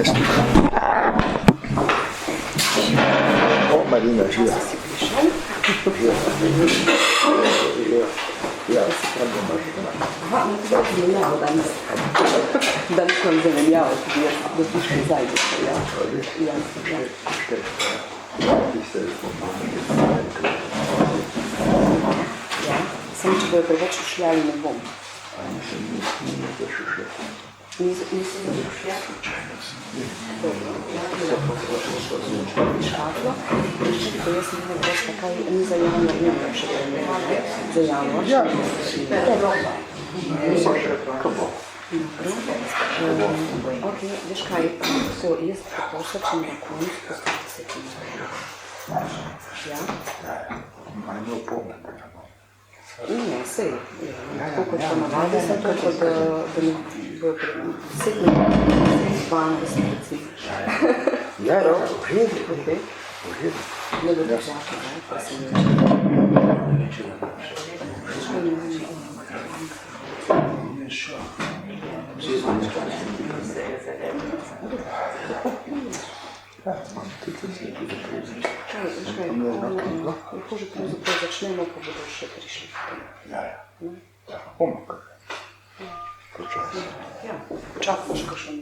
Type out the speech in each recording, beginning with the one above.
O, Marina, živa. Ja, Aha, no to je zelenjavo danes. Danes imam zelenjavo, tudi jaz dobiš nazaj. Ja, samo če bojo preveč ušli ali ne bom. Niso ušli? Dobro, škatlo. Ko jaz sem nekaj več takaj, ni za januar, ne vem še premjeri. Za januar? Ja. Dobro. Ok, veš kaj, so jaz pokošačem na konc, postaviti se ti. Ja? Manj opomne. Ne, sej. Tako kot pa navadi, zato kot da mi bo 10 minut, 12 recimo. Ja, v redu. Ne bo držati, pa se ne lahko že pravzaprav začnemo, pa bodo še prišli. Ja. Bomo kar. Počasi. Ja, čakaš kakšen.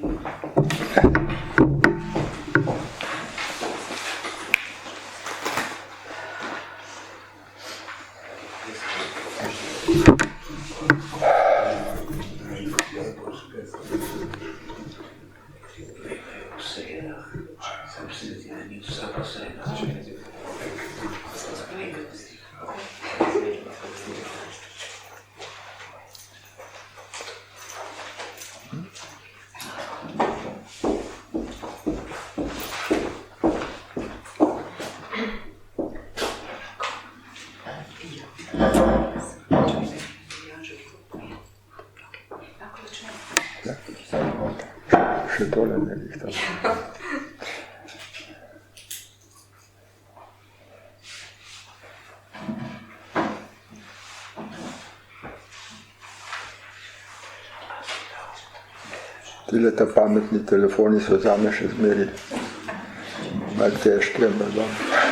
Še tole ne lihtam. Tile ta pametni telefoni so zame še zmeri malo težki, ampak dobro.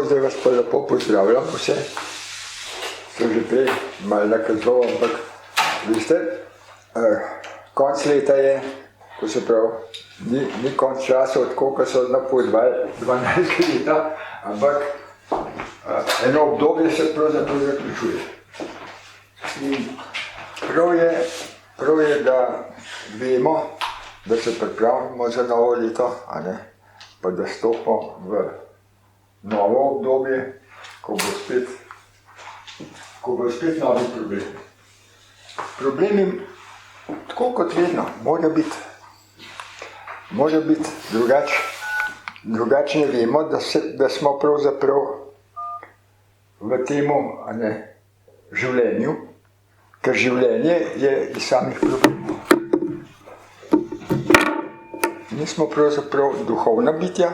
Zdaj vas pa lepo pozdravljam vse. To že prej malo nakazoval, ampak veste, konc leta je, ko se pravi, ni konc časa, tako ko so napovedovali 12 leta, ampak eno obdobje se pravzaprav zaključuje. In prav je, da vemo, da se pripravimo za novo leto, a ne, pa da stopimo v novo obdobje, ko bo spet novi problem. Problemi, tako kot vedno, morajo biti drugačne. Vemo, da smo pravzaprav v temu življenju, ker življenje je iz samih problemov. Mi smo pravzaprav duhovna bitja.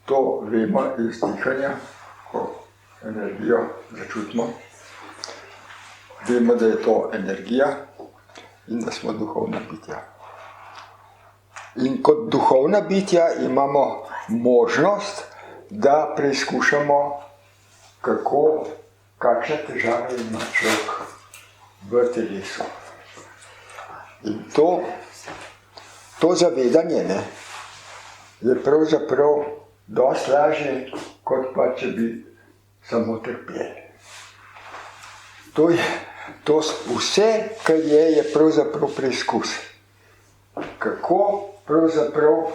To vemo iz dihanja, ko energijo začutimo. Vemo, da je to energija in da smo duhovna bitja. In kot duhovna bitja imamo možnost, da preizkušamo kakšne težave ima človek v telesu. In to zavedanje, ne, je pravzaprav dosti lažje, kot pa če bi samo trpeli. Vse, kar je pravzaprav preizkus. Kako pravzaprav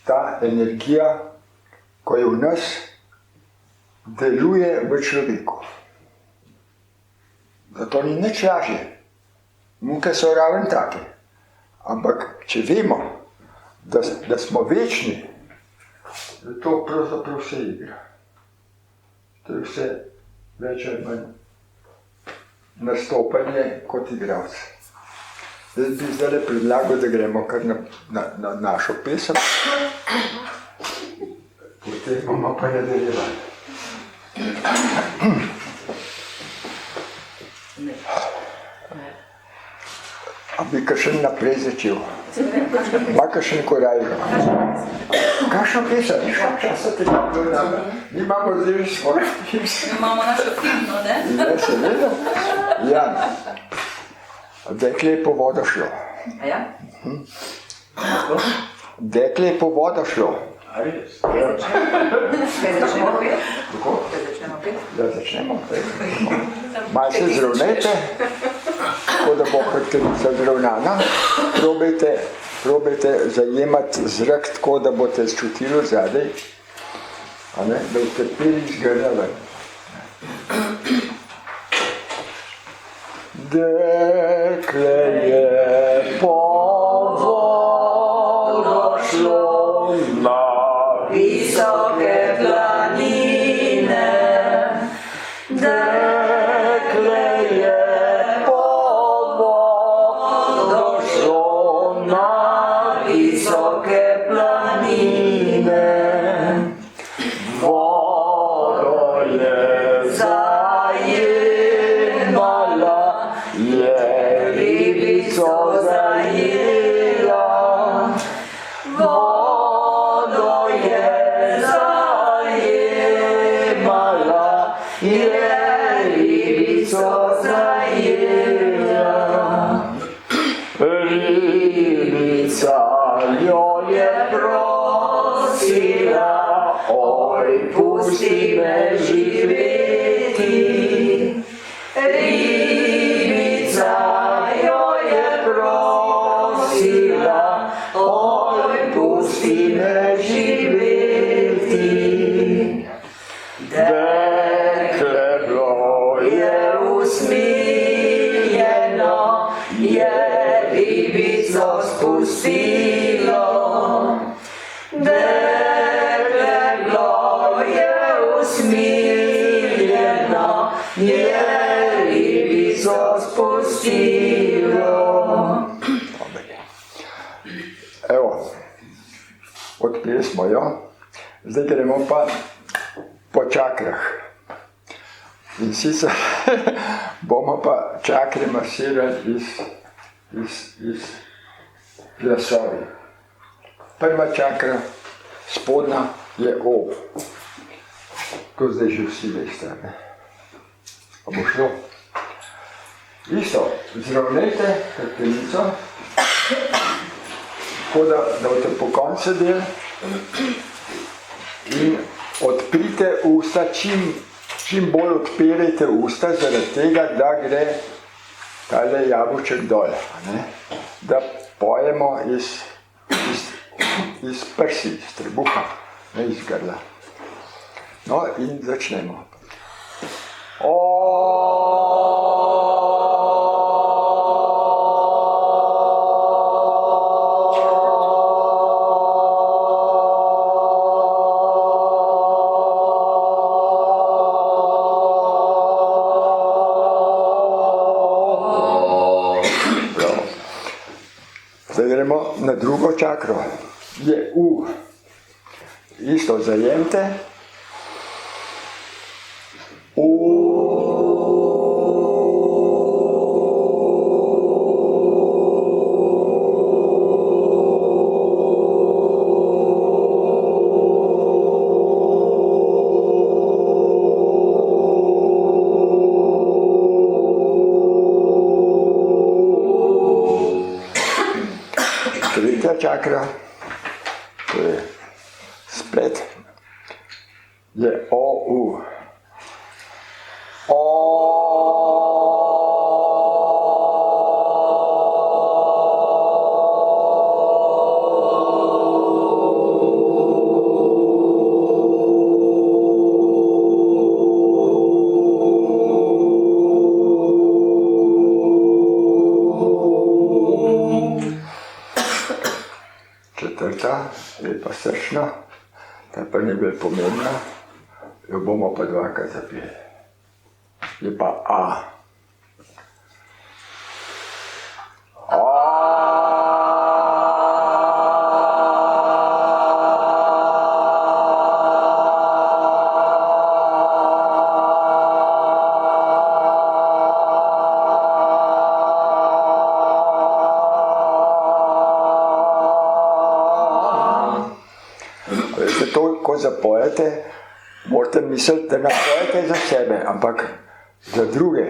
ta energija, ko je v nas, deluje v človeku. Zato ni nič lažje. Muke so ravno take. Ampak, če vemo, da smo večni, da to pravzaprav vse igra. To je vse več ali manj nastopanje kot igralec. Jaz bi zdaj predlagal, da gremo kar na našo pesem, potem bomo pa nadaljevali. A bi kakšen naprej začel? Ma kakšen koraj? Kakšno pesem? Časa te tako nama. Mi imamo zdaj že svoje pesem. Imamo našo filmno, ne? Ja, seveda. Ja. Dekle je po vodo šlo. A ja? Dekle je po vodo šlo. Kaj začnemo pet? Kako? Kaj začnemo pet? Ja, začnemo. Malo se zravnajte, tako da bo hrbtenica zravnana. Probajte zajemati zrak tako, da boste čutili zadaj, da boste pili iz grla ven. Dekle je po vodo šlo na Visoke planine, Dekle je po vodo šlo na visoke planine, vodo je zajemala, je ribico zajela. Vodo je zajemala, je ribico zajela. Ribica jo je prosila, oj, pusti me živeti. Ribica jo je prosila, oj, pusti me živeti. Dekle bilo je usmiljeno, je ribico spustilo. Dekle bilo je usmiljeno, je ribico spustilo. Evo, odpeli smo jo, zdaj gremo pa po čakrah. In sicer bomo pa čakre masirali iz glasovi. Prva čakra, spodnja, je O. To zdaj že vsi veste, ne? Pa bo šlo. Isto, zravnajte hrbtenico, tako da boste po koncu del in odprite usta, čim bolj odpirajte usta, zaradi tega, da gre tale jabolček dol, ne? Da pojemo iz prsi, iz trebuha, ne iz grla. No in začnemo. Zdaj gremo na drugo čakro, je U. Isto zajemte. tretja čakra, to je splet, je O-U. Četrta je pa srčna, ta pa ni bolj pomembna, jo bomo pa dvakrat zapeli. Je pa A. Veste, to, ko zapojete, morate misliti, da ne pojete za sebe, ampak za druge.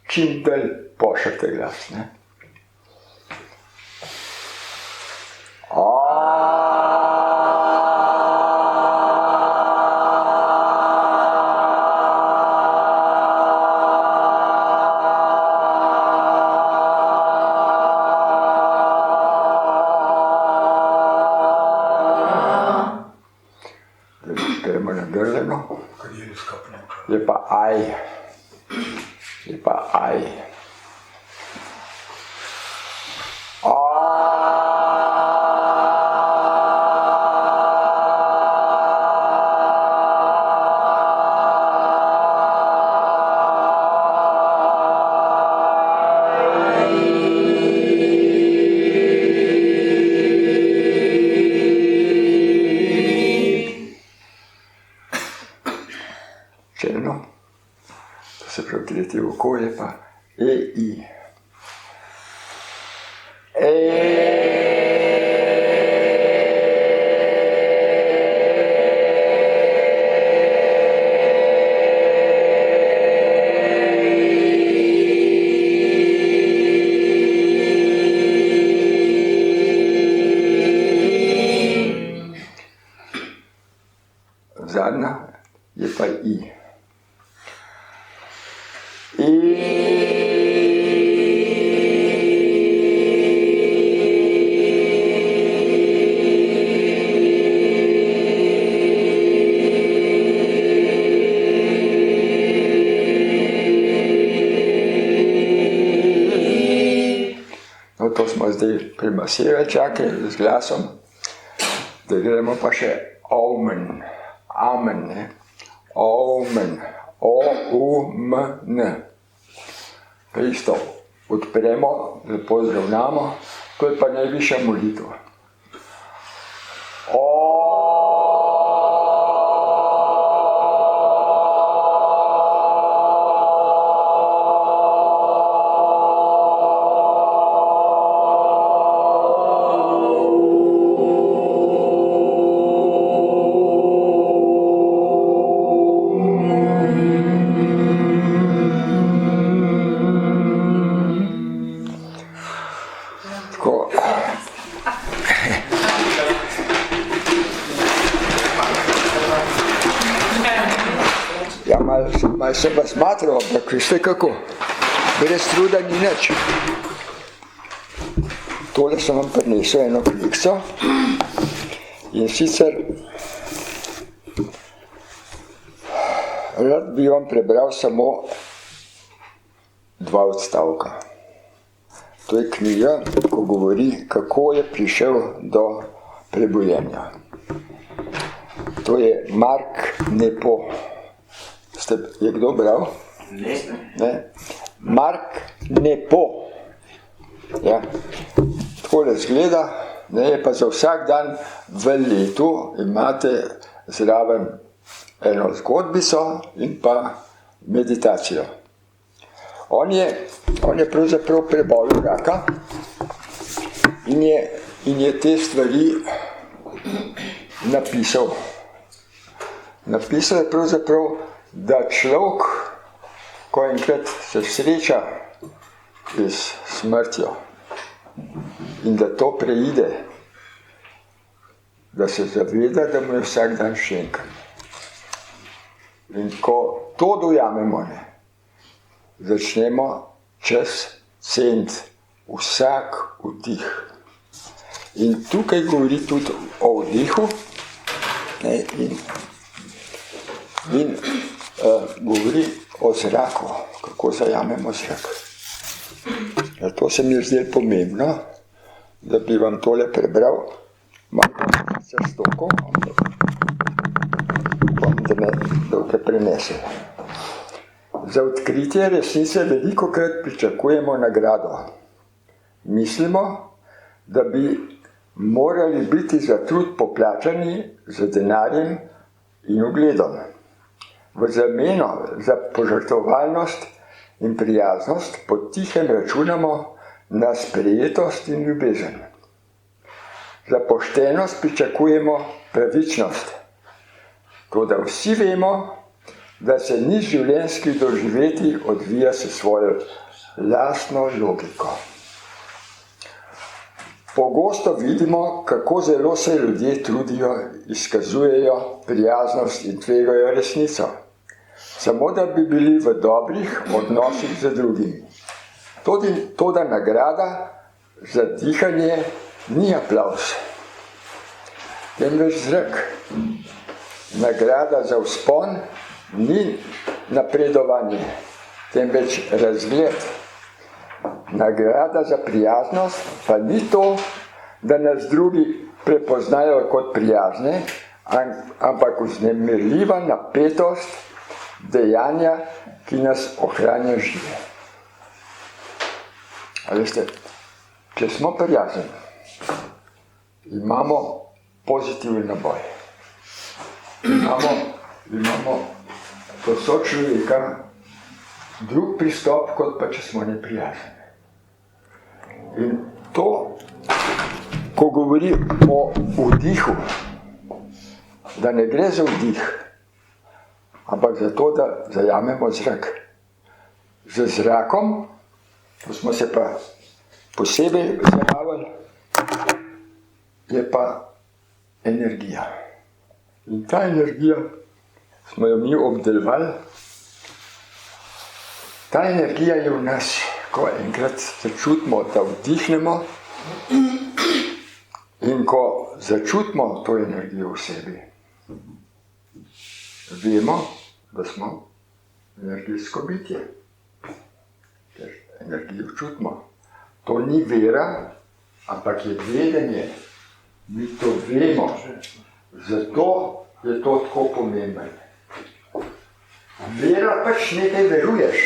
Čim bolj pošljete glas. Ne? Gremo na grleno. Je pa aj. Je pa aj. Čelno, to se pravi tretje oko, je pa E-I. Zadnja je pa I. No, to smo zdaj primasirali čakre z glasom, da gremo pa še Omen. Amen, ne? Omen. O-U-M-N. Isto odpremo, lepo zravnamo, to je pa najvišja molitev. Tako. Ja, malo sem vas matral, ampak veste kako, brez truda ni nič. Tole sem vam prinesel eno knjigico in sicer rad bi vam prebral samo 2 odstavka. To je knjiga, ko govori, kako je prišel do prebujenja. To je Mark Nepo. Je kdo bral? Ne. Mark Nepo. Ja. Takole zgleda, ne, je pa za vsak dan v letu imate zraven eno zgodbico in pa meditacijo. On je pravzaprav prebolel raka in je te stvari napisal. Napisal je pravzaprav, da človek, ko enkrat se sreča s smrtjo in da to preide, da se zaveda, da mu je vsak dan šenken. In ko to dojamemo, ne, začnemo čas ceniti vsak vdih. In tukaj govori tudi o vdihu, ne, in govori o zraku, kako zajamemo zrak. To se mi je zdelo pomembno, da bi vam tole prebral. Malo se stokov, da me dokaj prenese. Za odkritje resnice velikokrat pričakujemo nagrado. Mislimo, da bi morali biti za trud poplačani z denarjem in ugledom. V zameno za požrtvovalnost in prijaznost potihem računamo na sprejetost in ljubezen. Za poštenost pričakujemo pravičnost. Toda vsi vemo, da se nič življenjskih doživeti odvija s svojo lastno logiko. Pogosto vidimo, kako zelo se ljudje trudijo, izkazujejo prijaznost in tvegajo resnico, samo da bi bili v dobrih odnosih z drugimi. Toda nagrada za dihanje ni aplavz, temveč zrak. Nagrada za vzpon ni napredovanje, temveč razgled. Nagrada za prijaznost pa ni to, da nas drugi prepoznajo kot prijazne, ampak vznemirljiva napetost dejanja, ki nas ohranja žive. A veste, če smo prijazni, imamo pozitiven naboj. Imamo do sočloveka drug pristop, kot pa če smo neprijazni. In to, ko govori o vdihu, da ne gre za vdih, ampak za to, da zajamemo zrak. Z zrakom, ko smo se pa posebej zabavali, je pa energija. In ta energija smo jo mi obdelovali. Ta energija je v nas, ko enkrat začutimo, da vdihnemo in ko začutimo to energijo v sebi, vemo, da smo energijsko bitje, ker energijo čutimo. To ni vera, ampak je vedenje. Mi to vemo, zato je to tako pomembno. Vera pač nekaj veruješ,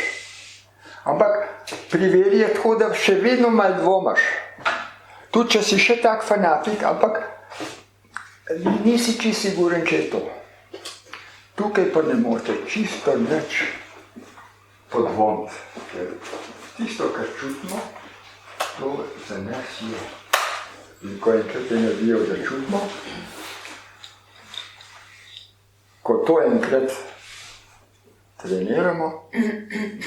ampak pri veri je tako, da še vedno malo dvomaš. Tudi če si še tak fanatik, ampak nisi čisto siguren, če je to. Tukaj pa ne morete čisto nič podvomiti, ker tisto, kar čutimo, to za nas je. In ko enkrat energijo začutimo, ko to enkrat treniramo,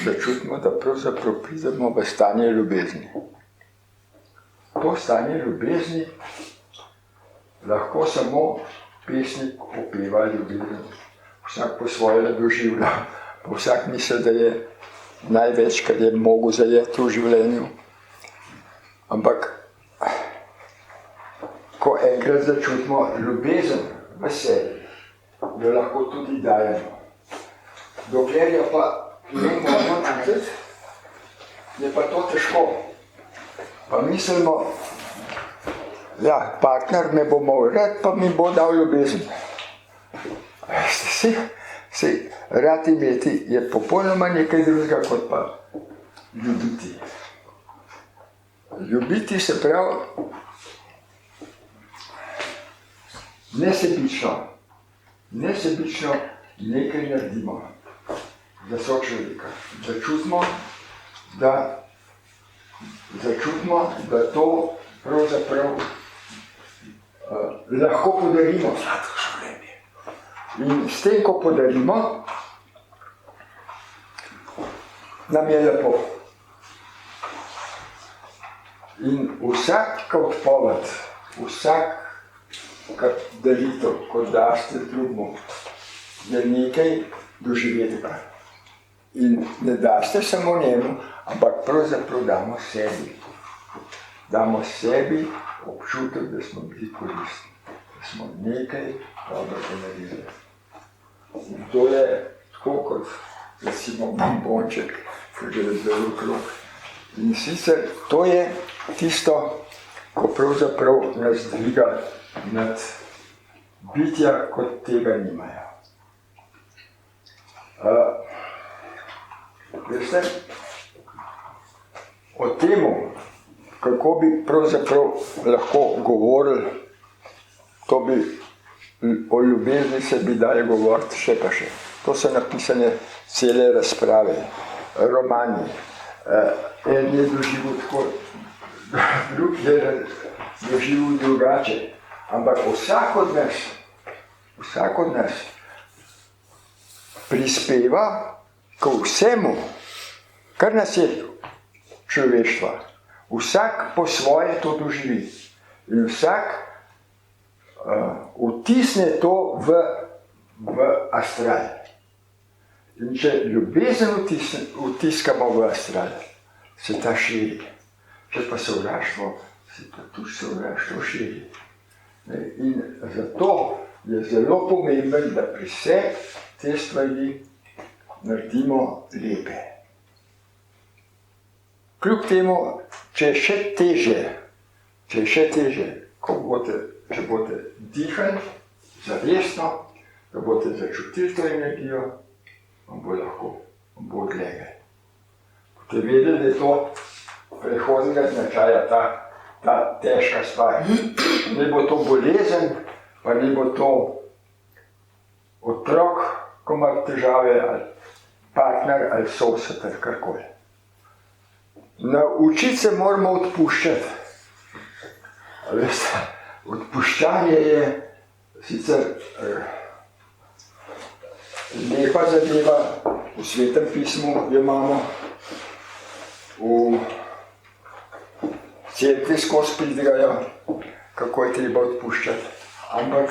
začutimo, da pravzaprav pridemo v stanje ljubezni. To stanje ljubezni lahko samo pesnik opeva ljubezen. Vsak po svoje doživlja, vsak misli, da je največ, kar je mogel zajeti v življenju. Ampak, ko enkrat začutimo ljubezen v sebi, jo lahko tudi dajemo. Dokler jo pa ne moramo čutiti, je pa to težko. Pa mislimo, ja, partner me bo imel rad, pa mi bo dal ljubezen. Saj rad imeti je popolnoma nekaj drugega, kot pa ljubiti. Ljubiti se pravi nesebično nekaj naredimo za sočloveka. Začutimo, da to pravzaprav lahko podarimo. In s tem, ko podarimo, nam je lepo. In vsaka odpoved, vsaka delitev, ko daste drugemu, je nekaj doživetega. In ne daste samo njemu, ampak pravzaprav damo sebi. Damo sebi občutek, da smo bili koristni, da smo nekaj dobrega naredili. In to je tako kot, recimo, bombonček, ki gre zelo okrog. In sicer to je tisto, ko pravzaprav nas dviga nad bitja, kot tega nimajo. Veste, o temu, kako bi pravzaprav lahko govorili, to bi o ljubezni se bi dali govoriti še pa še. To so napisane cele razprave, romani. En je doživel tako, drug je doživel drugače. Ampak vsak od nas prispeva k vsemu, kar nas je človeštva. Vsak po svoje to doživi. In vsak vtisne to v astral. In če ljubezen vtiskamo v astral, se ta širi. Če pa sovraštvo, se pa tudi sovraštvo širi. In zato je zelo pomemben, da pri sebi te stvari naredimo lepe. Kljub temu, če je še teže, če boste dihali zavestno, da boste začutili to energijo, vam bo odlegel. Boste vedeli, da je to prehodnega značaja, ta težka stvar. Ne bo to bolezen, pa ne bo to otrok, ko ima težave, ali partner, ali sosed, ali karkoli. Naučiti se moramo odpuščati. Veste, odpuščanje je sicer lepa zadeva, v Svetem pismu jo imamo, v cerkvi skozi pridigajo, kako je treba odpuščati. Ampak,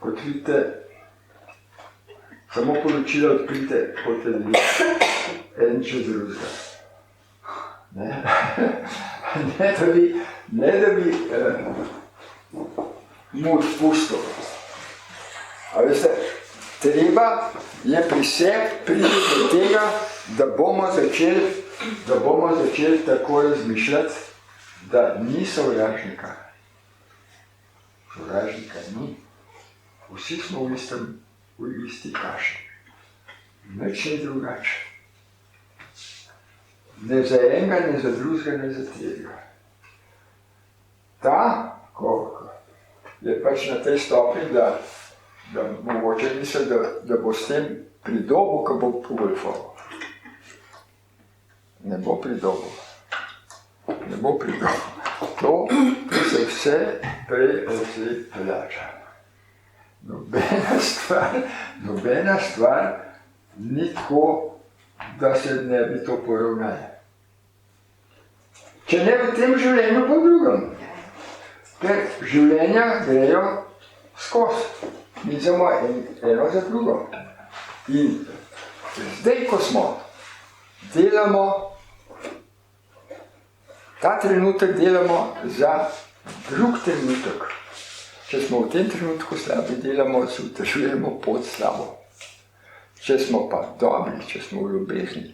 kot vidite, samo poročilo odprite po televiziji, en čez drugega. Ne da bi mu odpustil. A veste, treba je pri sebi priti do tega, da bomo začeli tako razmišljati, da ni sovražnika. Sovražnika ni. Vsi smo v isti kaši. Nič ni drugače. Ne za enega, ne za drugega, ne za tretjega. Ta, ko je pač na tej stopni, da mogoče misli, da bo s tem pridobil, ko bo pogolfal. Ne bo pridobil. To se vse prej plača. Nobena stvar ni tako, da se ne bi to poravnali. Če ne v tem življenju, pa v drugem. Ker življenja grejo skozi. Mislimo eno za drugo. In zdaj, ko smo, delamo, ta trenutek delamo za drug trenutek. Če smo v tem trenutku slabi, delamo, se utržujemo pod slabo. Če smo pa dobri, če smo v ljubezni,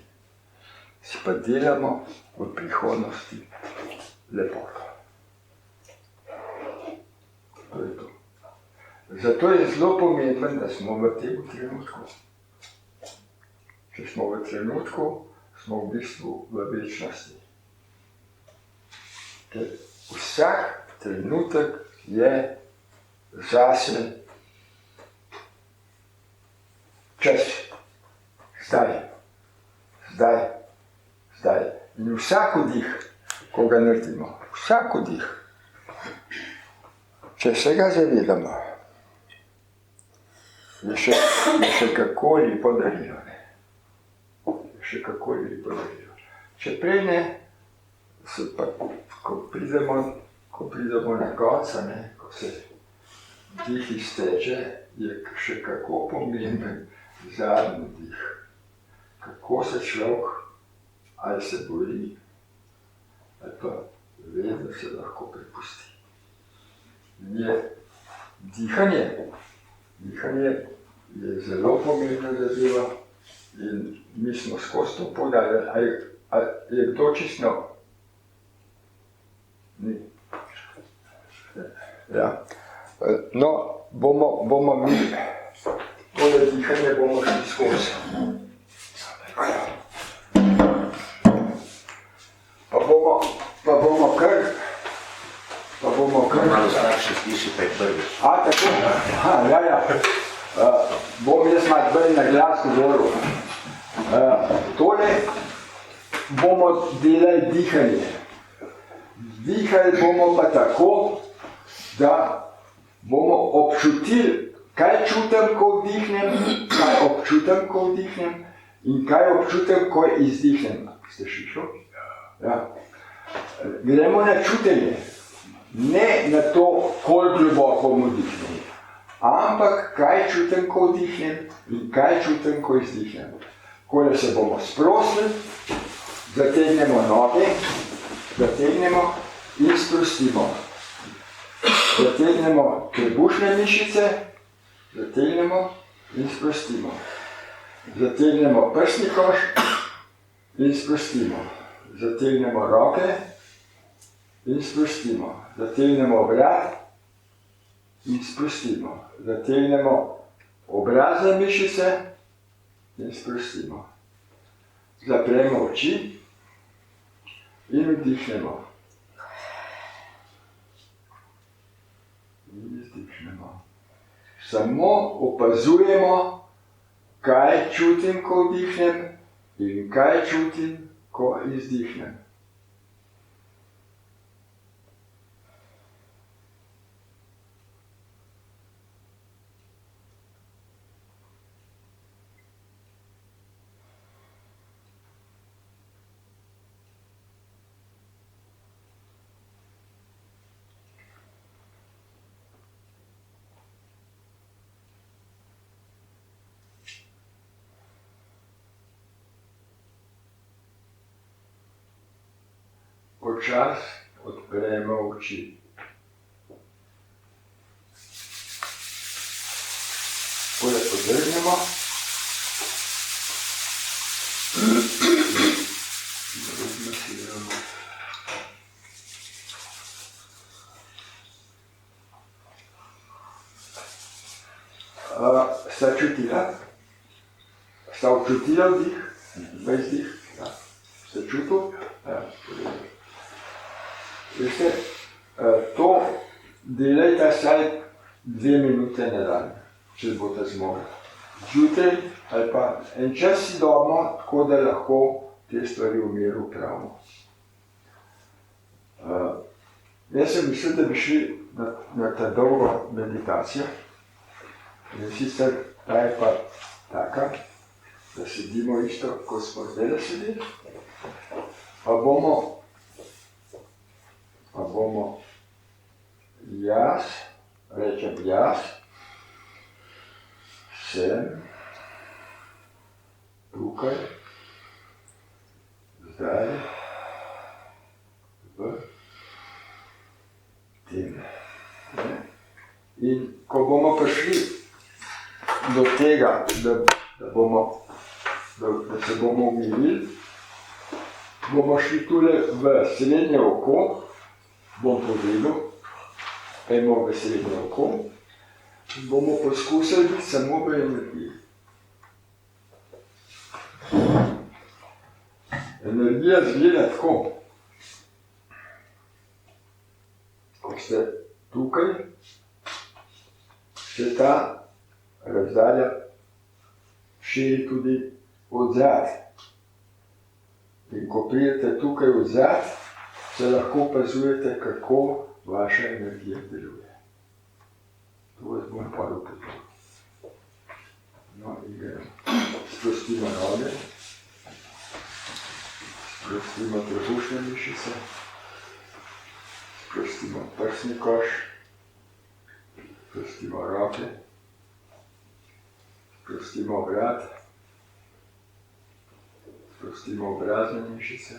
si pa delamo v prihodnosti lepoto. To je to. Zato je zelo pomembno, da smo v tem trenutku. Če smo v trenutku, smo v bistvu v večnosti. Ker vsak trenutek je zase čas. Zdaj. In vsak vdih, ko ga naredimo, vsak vdih, če se ga zavedamo, je še kako lepo darilo. Če prej ne, se pa, ko pridemo na konec, ko se dih izteče, je še kako pomemben zadnji dih. Kako se človek, ali se bori, ali pa ve, da se lahko prepusti. Dihanje je zelo pomembna zadeva in mi smo skozi to poudarjali, ali je kdo čisto? Ni. Ja. No, bomo mi tole dihanje bomo šli skozi. Pa bomo kar. Malo starši slišite prvi. Tako? Ja. Bom jaz malo bolj na glas govoril. Tole bomo delali dihanje. Dihali bomo pa tako, da bomo občutili, kaj čutim, ko vdihnem, kaj občutim, ko vdihnem in kaj občutim, ko izdihnem. Ste slišali? Ja. Gremo na čutenje. Ne na to, koliko globoko bomo vdihnili, ampak kaj čutim, ko vdihnem in kaj čutim, ko izdihnem. Kole se bomo sprostili, zategnemo noge, zategnemo in sprostimo. Zategnemo trebušne mišice, zategnemo in sprostimo. Zategnemo prsni koš in sprostimo. Zategnemo roke in sprostimo. Zategnemo vrat in sprostimo. Zategnemo obrazne mišice in sprostimo. Zapremo oči in vdihnemo. In izdihnemo. Samo opazujemo, kaj čutim, ko vdihnem in kaj čutim, ko izdihnem. Počas odpremo oči. Takole podrgnemo. Sta čutila? Sta občutila vdih? Izdih? Ja. Ste čutili? Ja. Veste, to delajte vsaj 2 minute na dan, če boste zmogli. Zjutraj ali pa en čas si damo, tako da lahko te stvari v miru pravimo. Jaz sem mislil, da bi šli na ta dolgo meditacijo. In sicer ta je pa taka, da sedimo isto, kot smo zdaj sedeli, pa bomo jaz, rečem jaz, sem tukaj, zdaj, v tem. In ko bomo prišli do tega, da se bomo umirili, bomo šli tule v srednje oko, bom povedal, pojmo v srednje oko, in bomo poskusili biti samo v energiji. Energija zgleda tako. Ko ste tukaj, se ta razdalja širi tudi odzad. In ko pridete tukaj odzad, se lahko opazujete, kako vaša energija deluje. To vas bom pa opazil. No, in gremo. Sprostimo noge. Sprostimo trebušne mišice, sprostimo prsni koš, sprostimo roke, sprostimo vrat, sprostimo obrazne mišice.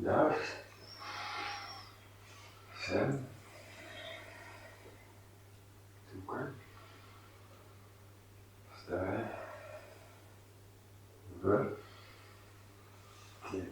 Jaz sem tukaj, zdaj, v tem.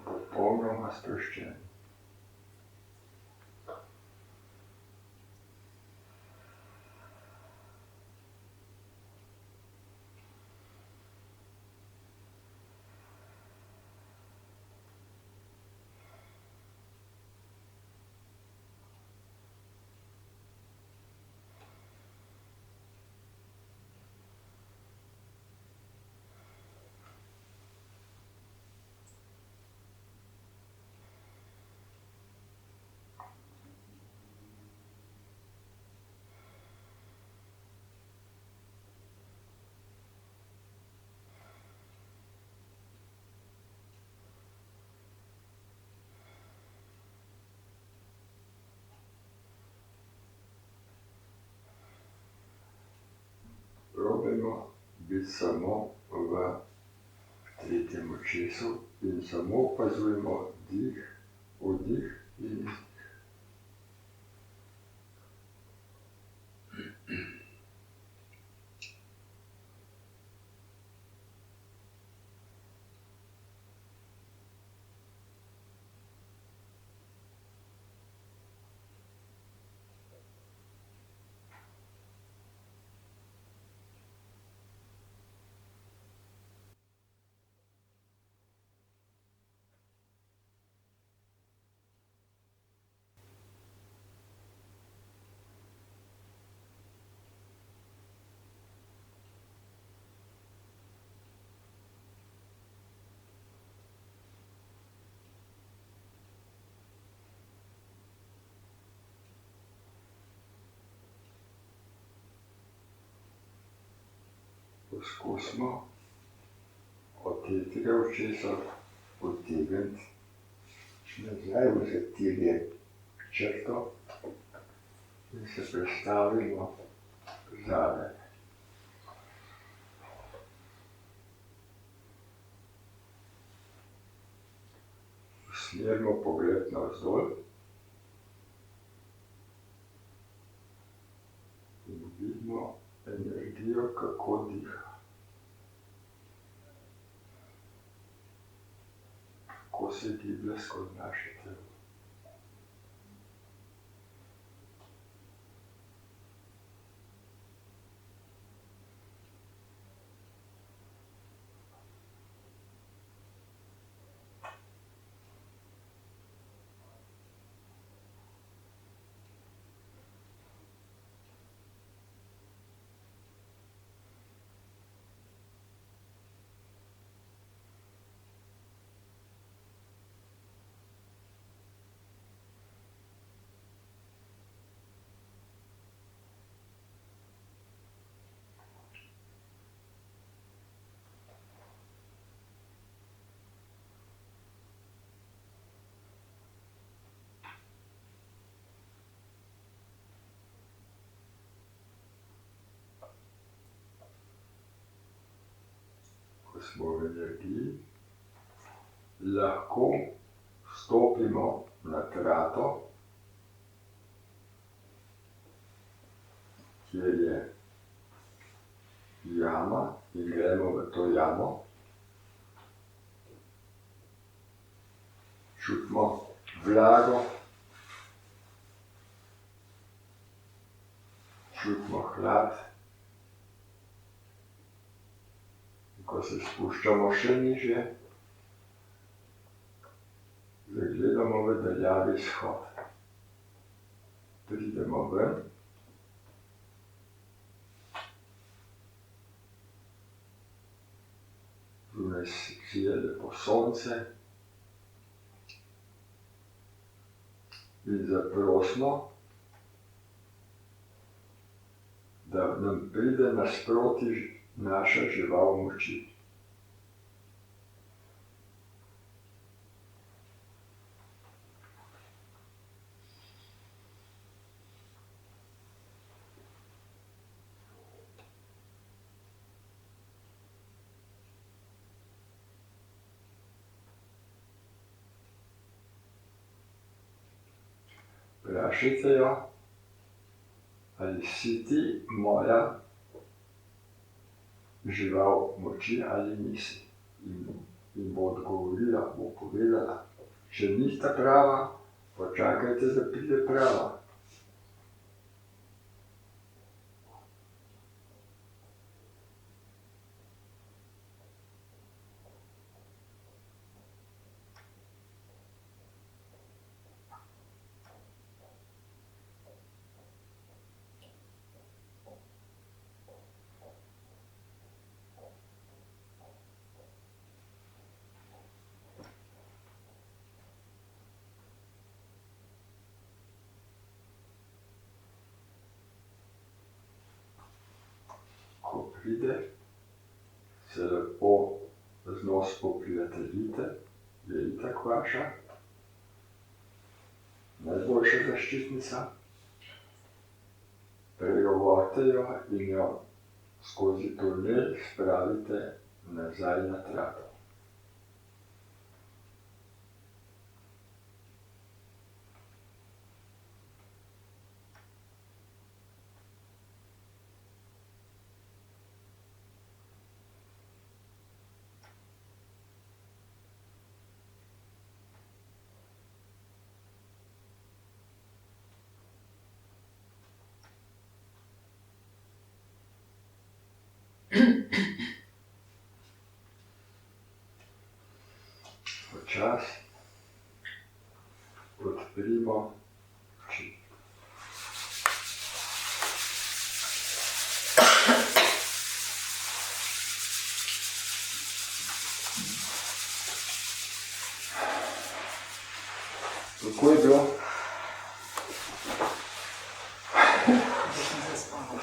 Popolnoma sproščeni. Probajmo biti samo v tretjem očesu in samo opazujemo dih, vdih in izdih. Poskusimo od tretjega očesa potegniti nazaj, vzeti tirje črto in se prestavimo zadaj. Usmerimo pogled navzdol in vidimo energijo, kako diha. Kako se giblje skozi naše telo. Ko smo v energiji, lahko stopimo na trato, kjer je jama in gremo v to jamo. Čutimo vlago, čutimo hlad. Ko se spuščamo še nižje, zagledamo delamo v daljavi shod. Pridemo ven. Zunaj sije lepo sonce. In zaprosimo, da nam pride nasproti naša žival moči. Vprašajte jo, ali si ti moja žival moči ali nisi. In bo odgovorila, bo povedala, če nista prava, počakajte, da pride prava. Ko pride, se lepo z nos poprijateljite, je itak vaša, najboljša zaščitnica. Pregovorite jo in jo skozi tunel spravite nazaj na trato. Počasi odprimo oči. Kako je bilo?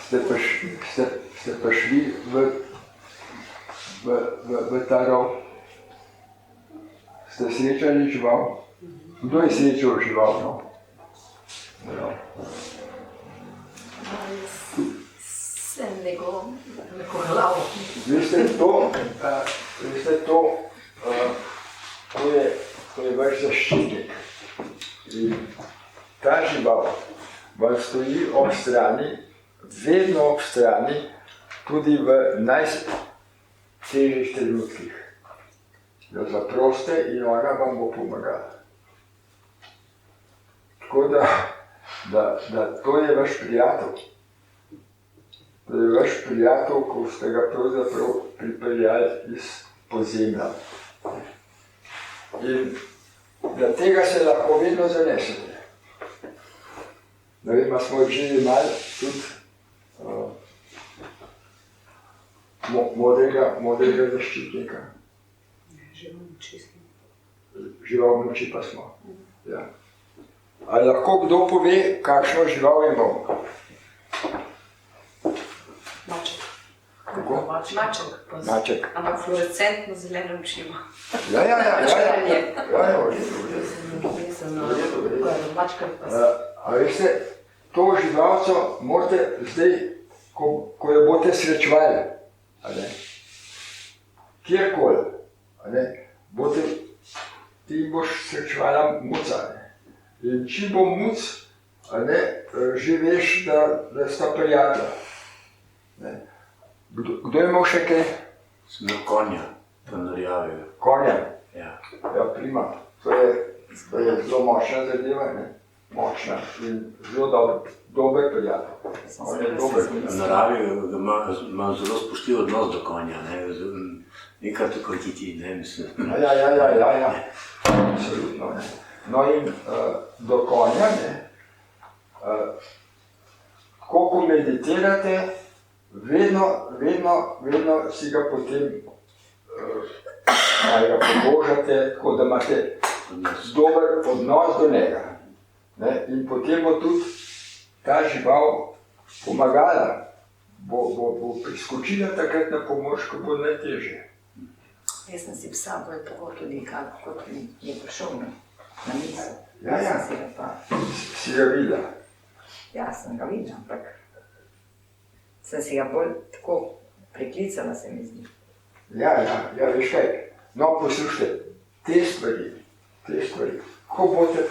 Ste prišli v ta rov? Ste srečali žival? Kdo je srečal žival? No? Sem neko glavo. Veste to, ko je vaš zaščitnik. In ta žival vam stoji ob strani, vedno ob strani, tudi v najtežjih trenutkih. Jo zaproste in ona vam bo pomagala. Tako da to je vaš prijatelj. To je vaš prijatelj, ko ste ga pravzaprav pripeljali iz podzemlja. In da tega se lahko vedno zanesete. Ne vem, a smo že imeli tudi modrega zaščitnika. Žival moči pa smo. Ja. Ali lahko kdo pove, kakšno žival je imel? Maček. Kako? Maček. Ampak fluorescentno zeleno oči ima. Ja. A veste, to živalco morate zdaj, ko jo boste srečevali, kjerkoli, ti boš srečevala muca. In če bo muc, že veš, da sta prijatelja. Kdo je imel še kaj? Sem imel konja, ponarjavega. Konja? Ja. Ja, prima. To je zelo močna zadeva, močna in zelo dober prijatelj. V naravi imam zelo spoštljiv odnos do konja, nekaj tako kot ti, ne mislim. Ja. Absolutno, ne. No in do konja, ko meditirate, vedno si ga potem ga pobožate, tako da imate dober odnos do njega. Ne? In potem bo tudi ta žival pomagala, bo priskočila takrat na pomoč, ko bo najtežje. Jaz sem si psa bolj tako tudi, kot mi je prišel na misel. Ja. Sem si ga pa, Si ga videla. ja, sem ga videla, ampak sem si ga bolj tako priklicala, se mi zdi. Ja, veš kaj. No, poslušajte, te stvari, ko boste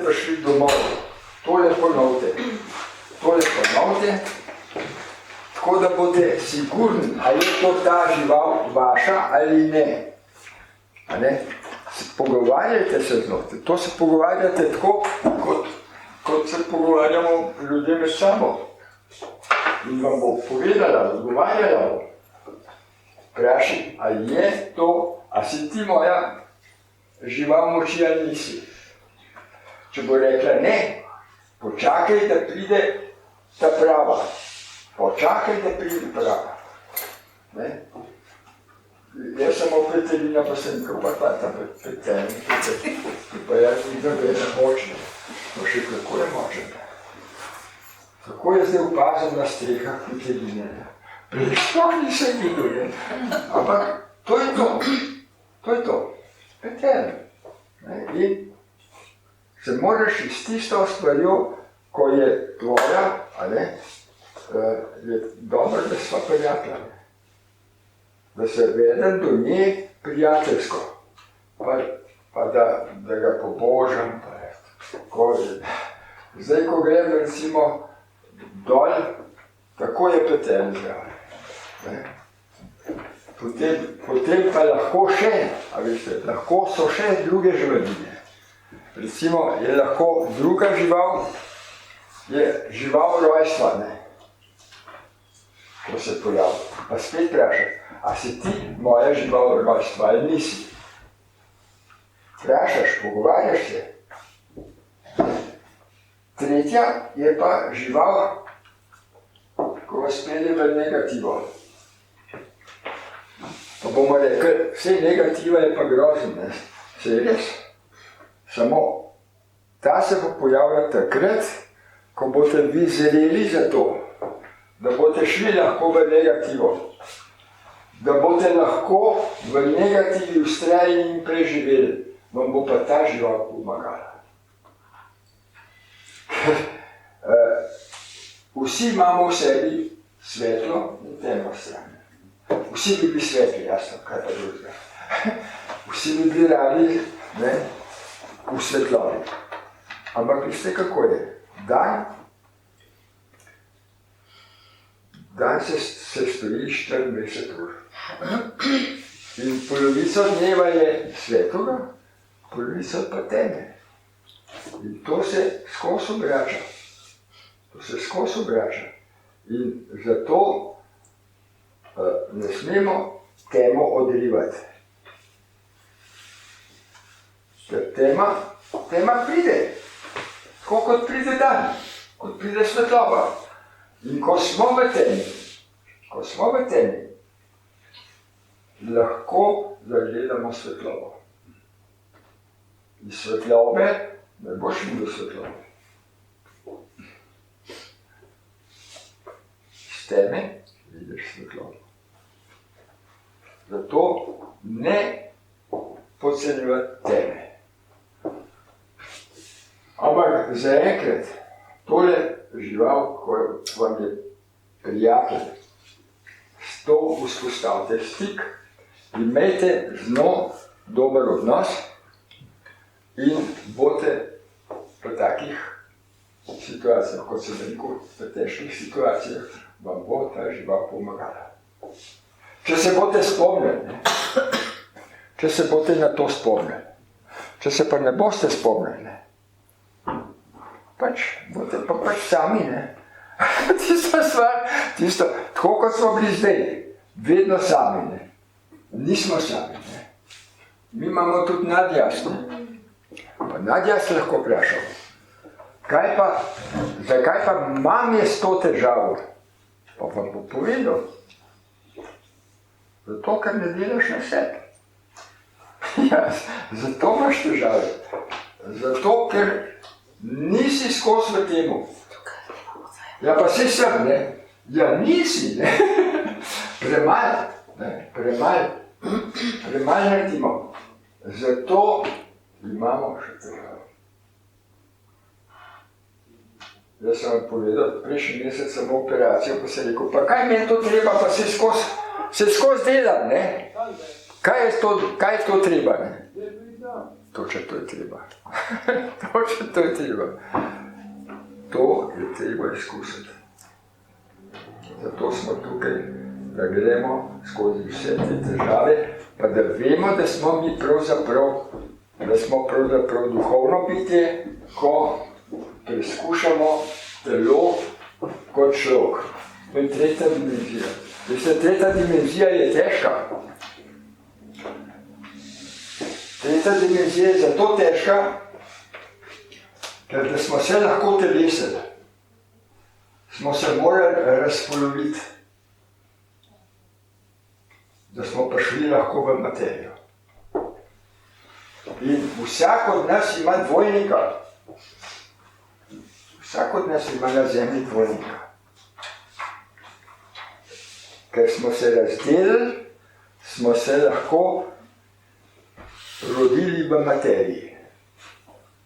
prišli domov, tole ponovite, tako da boste sigurni, ali je to ta žival vaša ali ne. A ne? Pogovarjajte se z njo, to se pogovarjate tako, kot se pogovarjamo ljudje med sabo. In vam bo povedala, odgovarjala bo. Vprašaj, ali je to, a si ti moja žival moči ali nisi. Če bo rekla ne, počakaj, da pride ta prava. Ne? Jaz sem opetelina, pa sem kropata ta petelina, pa jaz vidim, da je močna. No še kako je močna. Kako je zdaj opazil na strehah peteline. Prej sploh nisem videl, ne? Ampak to je to. Petelina. In se moraš s tisto stvarjo, ko je tvoja, je dobro, da sva prijatelja. Da se vedem do nje prijateljsko, pa da ga pobožam. Zdaj, ko grem recimo dol, tako je petelj zraven. Potem pa lahko še, lahko so še druge živaline. Recimo je lahko druga žival, je žival rojstva, ko se pojavi. Pa spet vprašaj, a si ti moja žival rojstva ali nisi? Vprašaš, pogovarjaš se. Tretja je pa žival, ko vas pelje v negativo. Pa bomo rekli, vse negativa je pa grozno, se je res. Samo ta se bo pojavila takrat, ko boste vi zreli za to, da boste šli lahko v negativo, da boste lahko v negativi ustrajali in preživeli, vam bo pa ta žival pomagala. Vsi imamo v sebi svetlo in temno stran. Vsi bi bili svetli, jasno, kaj pa drugega. Vsi bi bili radi, v svetlovi. Ampak veste, kako je? Dan se stoji 24 ur. In polovica dneva je svetloga, polovica pa teme. In to se skozi obrača. In zato ne smemo temo odrivati. Ker tema pride, tako kot pride dan, kot pride svetloba. In ko smo v temi, lahko zagledamo svetlobo. Iz svetlobe ne boš videl svetlobe. Iz teme vidiš svetlobo. Zato ne podcenjujati teme. Ampak zaenkrat, tole žival, ko vam je prijatelj, s to vzpostavite stik, imejte z njo dober odnos in boste v takih situacijah, kot se veliko v težkih situacijah, vam bo ta žival pomagala. Če se boste spomnili, če se boste na to spomnili, če se pa ne boste spomnili, boste pa sami, Tista stvar, tako kot smo bili zdaj, vedno sami, Nismo sami, Mi imamo tudi nadjaz, ne? Pa nadjaz lahko vprašal. Zakaj pa imam jaz to težavo? Pa vam bo povedal. Zato, ker ne delaš na sebi. Ja, zato imaš težave. Zato, ker nisi skozi v temu. Ja, pa si sem, ne? Ja, nisi, ne? Premalo, ne? Premalo naredimo. Zato imamo še težave. Jaz sem vam povedal, prejšnji mesec sem operacijo, pa sem rekel, pa kaj mi je to treba, pa se skozi delam, ne? Kaj je to treba, ne? Točno to je treba. Točno to je treba. To je treba izkusiti. Zato smo tukaj, da gremo skozi vse te težave, pa da vemo, da smo mi pravzaprav duhovno bitje, ko preizkušamo telo kot človek. To je tretja dimenzija. Veste, tretja dimenzija je težka. Tretja dimenzija je zato težka, ker da smo se lahko telesili, smo se morali razpoloviti, da smo prišli lahko v materijo. In vsak od nas ima dvojnika. Vsak od nas ima na zemlji dvojnika. Ker smo se razdelili, smo se lahko rodili v materiji.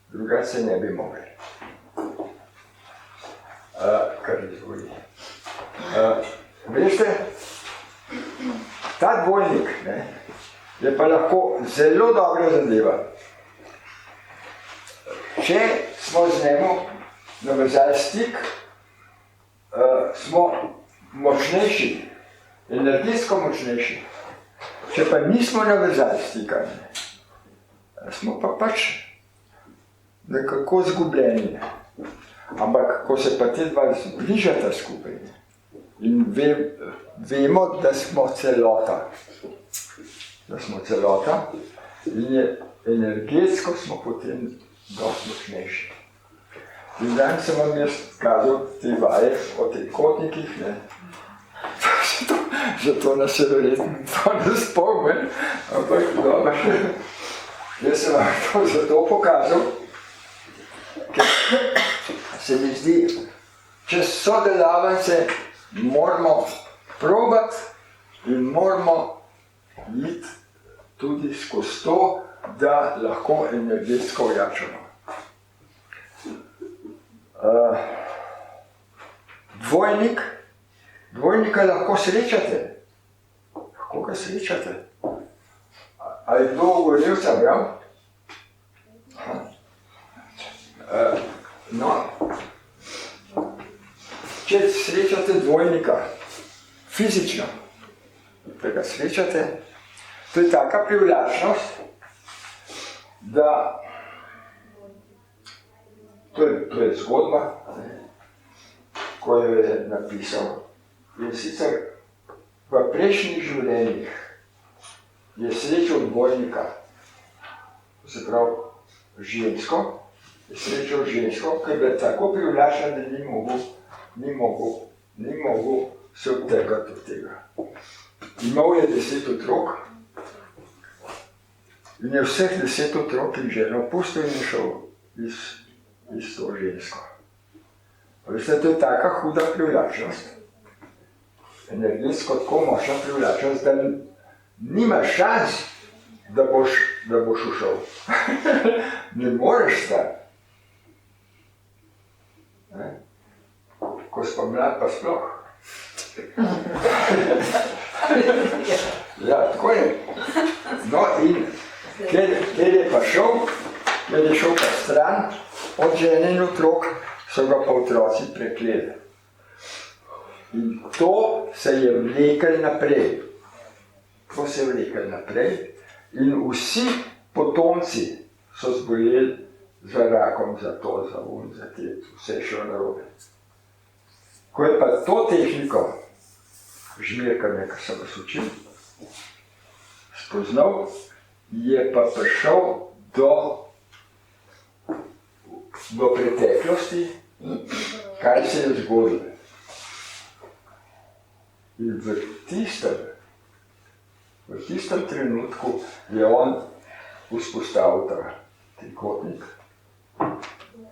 Drugače se ne bi mogli. Kar izvoli. Veste, ta dvojnik, ne, je pa lahko zelo dobra zadeva. Če smo z njemu navezali stik, smo močnejši, energetsko močnejši. Če pa nismo navezali stika, smo pa pač nekako zgubljeni. Ampak, ko se pa te dva zbližata skupaj in vemo, da smo celota. Da smo celota in je energetsko smo potem dosti močnejši. In danes sem vam jaz kazal te vaje o teh kotnikih, ne. Zato nas je verjetno to ne spomnim, ampak dobro. Jaz sem vam to zato pokazal, ker se mi zdi, čez sodelavance moramo probati in moramo iti tudi skozi to, da lahko energetsko ojačamo. Dvojnika lahko srečate. Lahko ga srečate. A je kdo govorivca bral? No, če srečate dvojnika, fizično, da ga srečate, to je taka privlačnost, da to je zgodba, ko jo je napisal. In sicer v prejšnjih življenjih je srečal dvojnika, to se pravi žensko, je srečal žensko, ki je bila tako privlačna, da ni mogel se odtrgati od tega. Imel je 10 otrok in je vseh 10 otrok in ženo pustil in je šel iz to žensko. Veste, to je taka huda privlačnost, energetsko tako močna privlačnost, da nimaš šans, da boš ušel. Ne moreš stati. Ko smo mlad, pa sploh. Ja, tako je. No in ker je pa šel pa stran od žene in otrok, so ga pa otroci prekleli. In to se je vlekel naprej. To se je vlekel naprej in vsi potomci so zboleli za rakom, za to, za za te, vse je šlo narobe. Ko je pa to tehniko žmirkanja, kar sem vas učil, spoznal, je pa prišel v preteklosti, kaj se je zgodilo. In v tistem trenutku je on vzpostavil ta trikotnik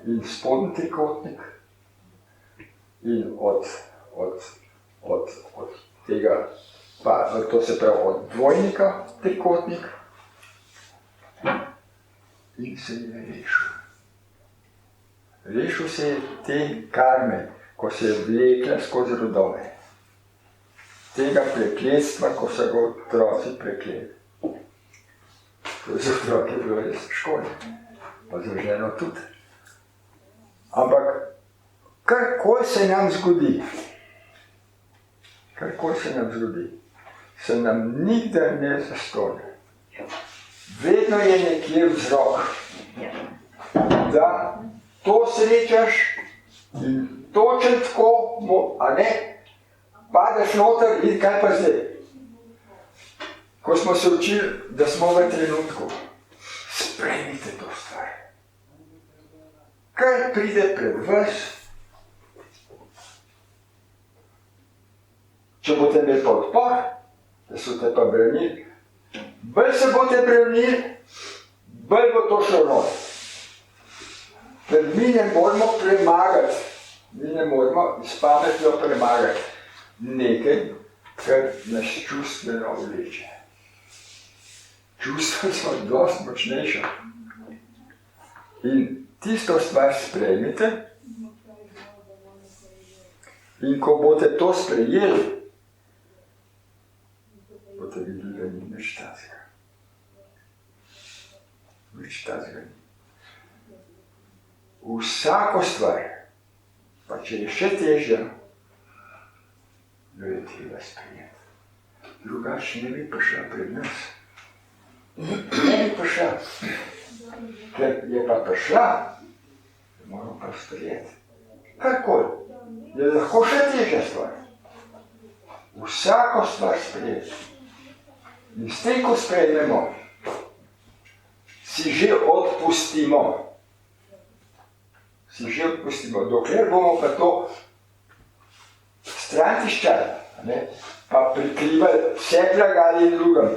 in spodnji trikotnik in od tega, to se pravi od dvojnika trikotnik in se je rešil. Rešil se je te karme, ko se je vlekla skozi rodove. Tega prekletstva, ko so ga otroci prekleli. To je za otroke bilo res škoda, pa za ženo tudi. Ampak karkoli se nam zgodi, se nam nikdar ne zastone. Vedno je nekje vzrok, da to srečaš in točno tako, a ne, padeš noter in kaj pa zdaj? Ko smo se učili, da smo v trenutku, sprejmite to stvar. Kar pride pred vas, če boste imeli pa odpor, da so te pa branili, bolj se boste branili, bolj bo to šlo not. Ker mi ne moramo premagati, mi ne moramo s pametjo premagati nekaj, kar nas čustveno vleče. Čustva so dosti močnejša. In tisto stvar sprejmite in ko boste to sprejeli, boste videli, da ni nič tazga. Nič tazga ni. Vsako stvar, pa če je še težja, jo je treba sprejeti. Drugače ne bi prišla pred nas. Ne bi prišla. Ker je pa prišla, moramo pa sprejeti. Karkoli. Je lahko še težja stvar. Vsako stvar sprejeti. In s tem, ko sprejmemo, si že odpustimo. Dokler bomo pa to stran tiščali, pa prikrivali vse blagali in drugem.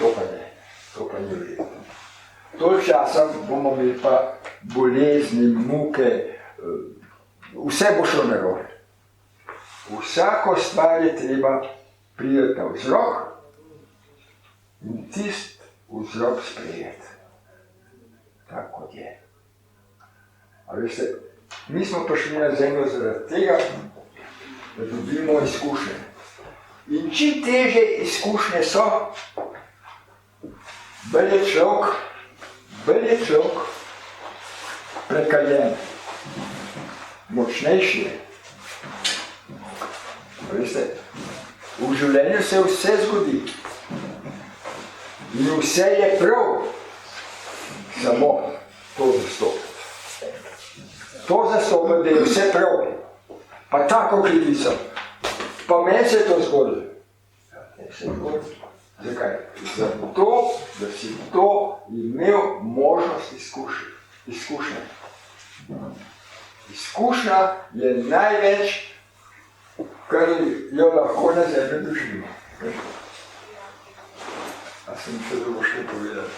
To pa ni vredno. Toliko časa bomo imeli pa bolezni, muke, vse bo šlo narobe. Vsako stvar je treba priti na vzrok in tisti vzrok sprejeti. Tako kot je. A veste, mi smo prišli na zemljo zaradi tega, da dobimo izkušnje. In čim težje izkušnje so, bolj je človek prekaljen, močnejši je. A veste, v življenju se vse zgodi. In vse je prav, samo to zastopati. To zastopati, da je vse prav, pa tako krivico. Pa meni se je to zgodilo. Ne se je zgodilo. Zakaj? Zato, da si to imel možnost izkušnje. Izkušnja je največ, kar jo lahko na zemlji doživimo. A sem še drugo še povedal?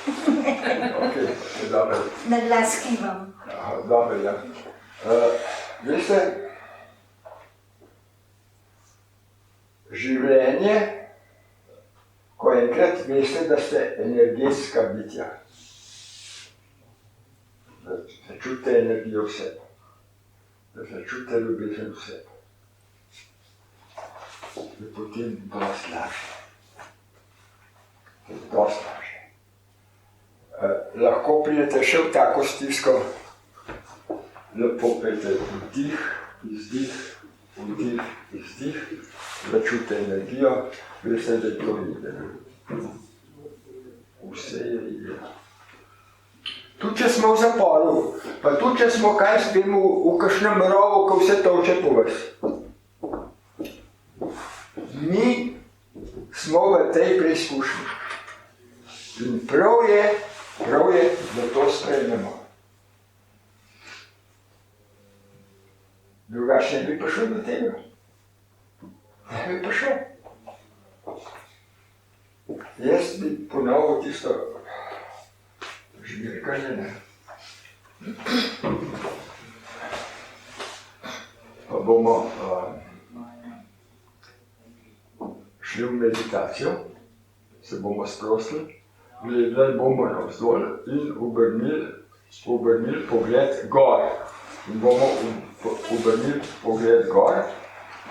Ok, je dobro. Na glas kivam. Dobro, ja. Veste, življenje, ko enkrat veste, da ste energetska bitja, da začutite energijo v sebi, da začutite ljubezen v sebi, je potem dosti lažje. Dosti lažje. Lahko pridete še v tako stisko, lepo pejte vdih, izdih, vdih, izdih, začutite energijo, veste, da je to ide. Vse je ide. Tudi če smo v zaporu, pa tudi če smo kaj spemo v kakšnem rovu, ko vse tolče po vas. Mi smo v tej preizkušnji. In prav je, da to sprejmemo. Drugače ne bi prišel do tega. Ne bi prišel. Jaz bi ponovil tisto žmirkanje, ne. Pa bomo šli v meditacijo, se bomo sprostili, gledali bomo navzdol in obrnili pogled gor. In bomo obrnili pogled gor.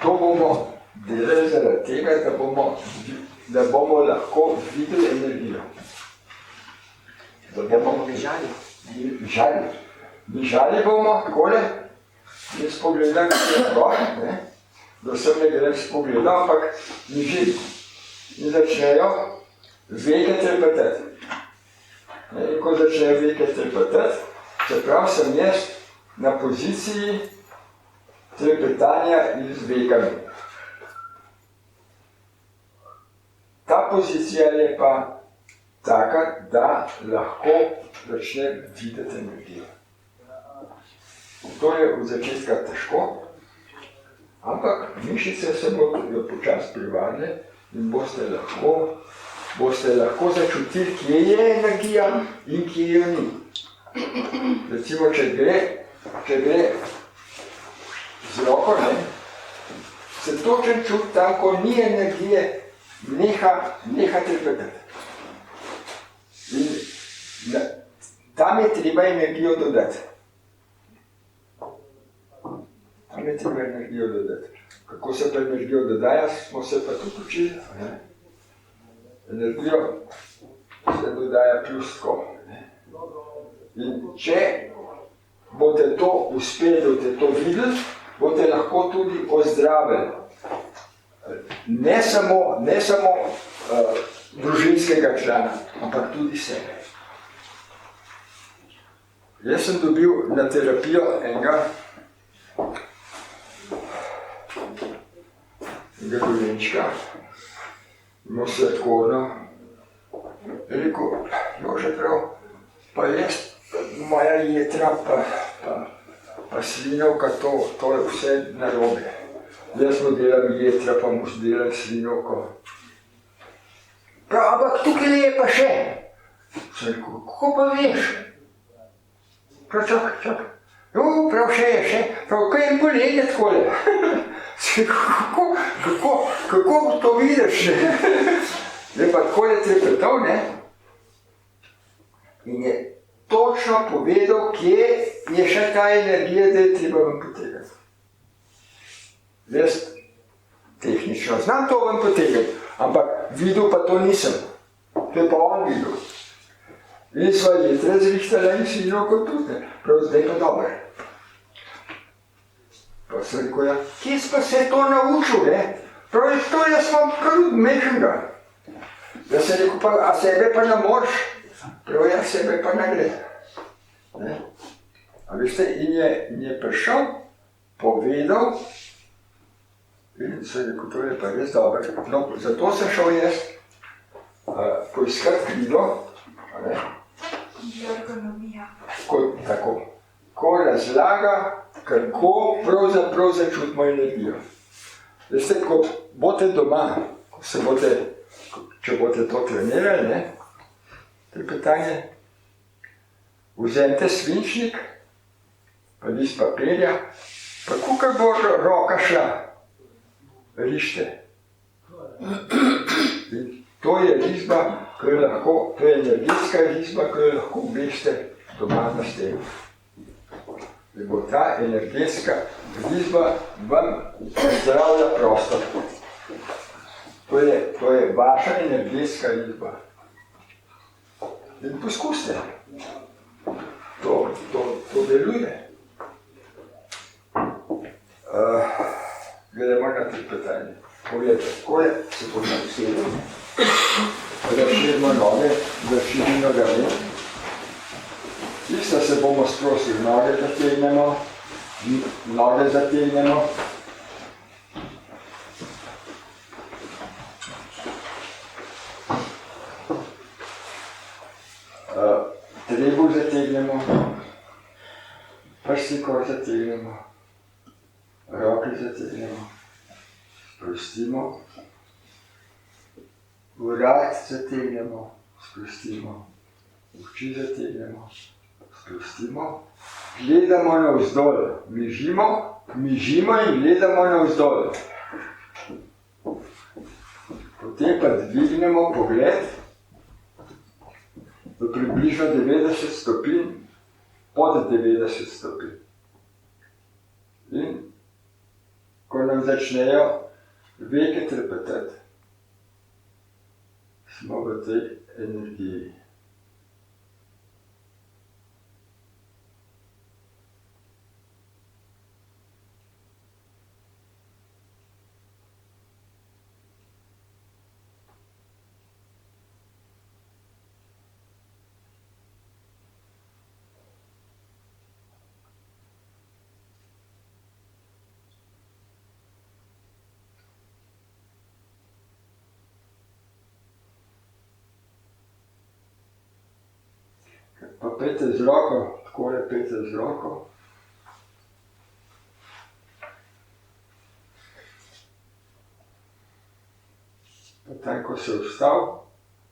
To bomo delali zaradi tega, da bomo lahko videli energijo. Da bomo bežali. Bežali bomo takole in spogledali gor, ne? Da sem ne grem spogledal, ampak ni živ. In začnejo veke trepetati. In ko začnejo veke trepetati, čeprav sem jaz na poziciji trepetanja z vekami. Ta pozicija je pa taka, da lahko začnem videti energijo. To je od začetka težko, ampak mišice se bodo počasi privadile in boste lahko začutili, kje je energija in kje jo ni. Recimo, če gre z roko, se točen čut tam, ko ni energije, neha trepetati. In tam je treba energijo dodati. Kako se pa energijo dodaja, smo se pa tudi učili. Energijo se dodaja pljusko. In če boste to uspeli, boste to videli, boste lahko tudi ozdravili. Ne samo družinskega člana, ampak tudi sebe. Jaz sem dobil na terapijo enega dolenčka, imel sladkorno. Je rekel, Jože prav, pa jaz, moja jetra, pa slinovka, to je vse narobe. Jaz mu delam jetra, pa mu delam slinovko. Prav, ampak tukaj je pa še. Sem rekel, kako pa veš? Prav, čakaj. Prav še je, prav, kaj je bolje takole. Kako to vidiš? Je pa takole trepetal, ne? In je točno povedal, kje je še ta energija, da je treba vam potegati. Jaz tehnično znam to vam potegati, ampak videl pa to nisem. To je pa on videl. In sva jetra zrihtala in slinovko tudi, prav zdaj pa dober. Pa sem rekel, kje si pa se to naučil, ne? Prav je to, jaz imam kar odmečenega. Da sem rekel, pa, a sebe pa ne moreš? Prav je, sebe pa ne gre. A veste, in je prišel, povedal, in sem rekel, to je pa res dobro. No, zato sem šel jaz poiskat knjigo, tako, ko razlaga, kako pravzaprav začutimo energijo. Veste, ko boste doma, če boste to trenirali, trepetanje, vzemite svinčnik, pa list papirja, pa kukaj bo roka šla, rište. In to je risba, to je energetska risba, ki jo lahko obešite doma na stenu. Da bo ta energetska risba vam zdravlja prostor. To je vaša energetska risba. In poskusite. To deluje. Gremo na trepetanje. Poglejte, tako je, se poznam razširimo noge, razširimo rame. Isto se bomo sprostili, noge zategnemo. Nos zategnemo, prsti kar zategnemo, roke zategnemo, sprostimo, vrat zategnemo, sprostimo, oči zategnemo, sprostimo, gledamo navzdol, mižimo in gledamo navzdol. Potem pa dvignemo pogled v približno 90 stopinj, pod 90 stopinj. In ko nam začnejo veke trepetati, smo v tej energiji. Pa pejte z roko, takole pejte z roko. Potem, ko se vstal,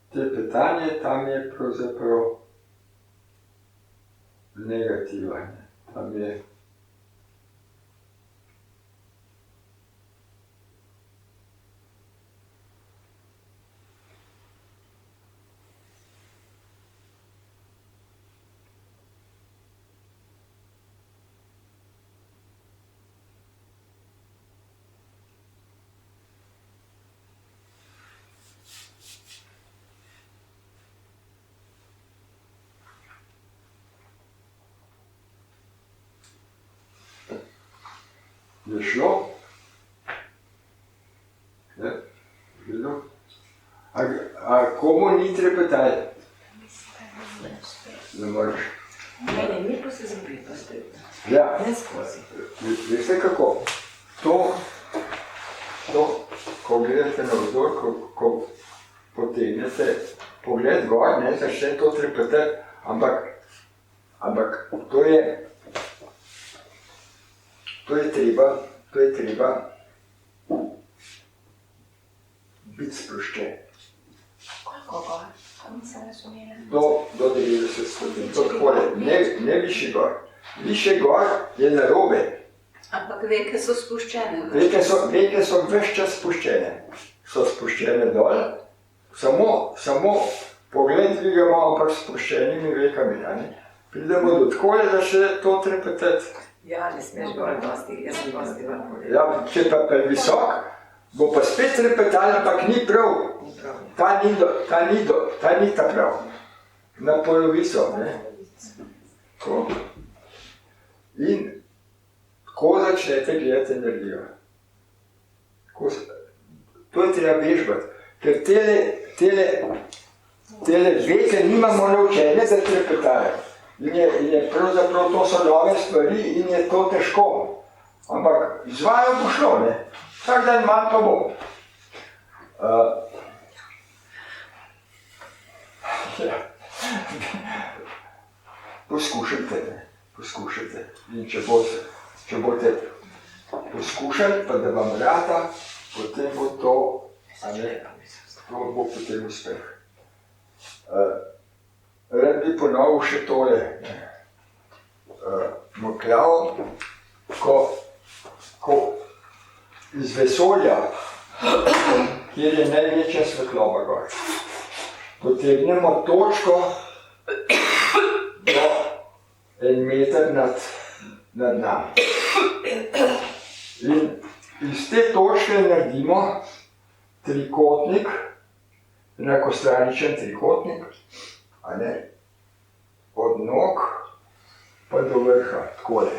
trepetanje, tam je pravzaprav negativa, tam je je šlo. Ja, videl. A komu ni trepetanje? Ne moreš. Ne, ni pa se zapripasti. Ja. Ne skozi. Veste kako? To, ko gledate navzdol, ko potegnete pogled gor, ne, začne to trepetati, ampak to je treba biti sproščen. Koliko gor? To nisem razumela. Do 90 stopinj. To takole, ne višje gor. Višje gor je narobe. Ampak veke so spuščene. Veke so ves čas spuščene. So spuščene dol, samo pogled dvigamo, ampak s spuščenimi vekami. Pridemo do takole, da še to trepetati. Ja, ne smeš gor dosti, jaz sem dosti vrhu. Ja, če pa previsok, bo pa spet trepetala, ampak ni prav. Ta ni ta prav. Na polovico, ne. Tako. In ko začnete gledati energijo. To je treba vežbati, ker tele veke nimamo naučene, da trepetajo. In je pravzaprav to so nove stvari in je to težko. Ampak z vajo bo šlo, ne. Vsak dan manj pa bo. Poskušajte, ne. Poskušajte. In če boste poskušali, pa da vam rata, potem bo to, to bo potem uspeh. Rad bi ponovil še tole. Mokljavo, ko iz vesolja, kjer je največja svetloba gor, potegnemo točko do 1 meter nad nami. In iz te točke naredimo trikotnik, enakostraničen trikotnik, od nog pa do vrha, takole.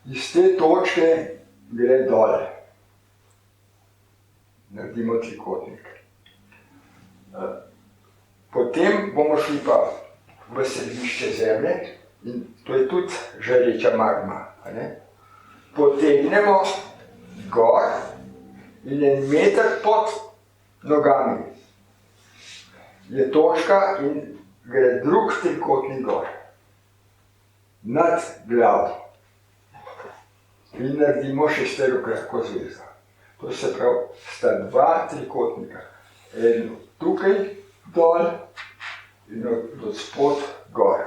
Iz te točke gre dole. Naredimo trikotnik. Potem bomo šli pa v središče Zemlje in to je tudi žareča magma. Potegnemo gor in 1 meter pod nogami je točka in gre drug trikotnik gor, nad glavo. In naredimo šesterokratko zvezdo. To se pravi, sta dva trikotnika. En tukaj dol in od spod gor.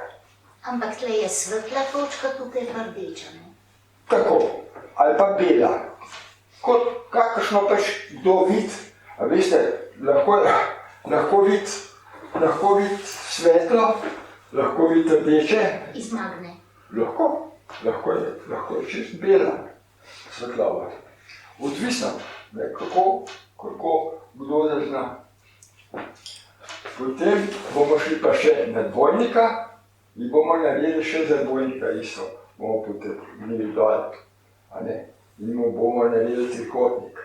Ampak tle je svetla točka, tukaj pa rdeča, ne? Tako, ali pa bela. Kot kakršno pač kdo vidi. A veste, lahko vidi svetlo, lahko vidi rdeče. Izmagne. Lahko je čist bela svetlova. Odvisno, kako kdo zazna. Potem bomo šli pa še na dvojnika in bomo naredili še za dvojnika isto. Bomo potegnili dol, in mu bomo naredili trikotnik.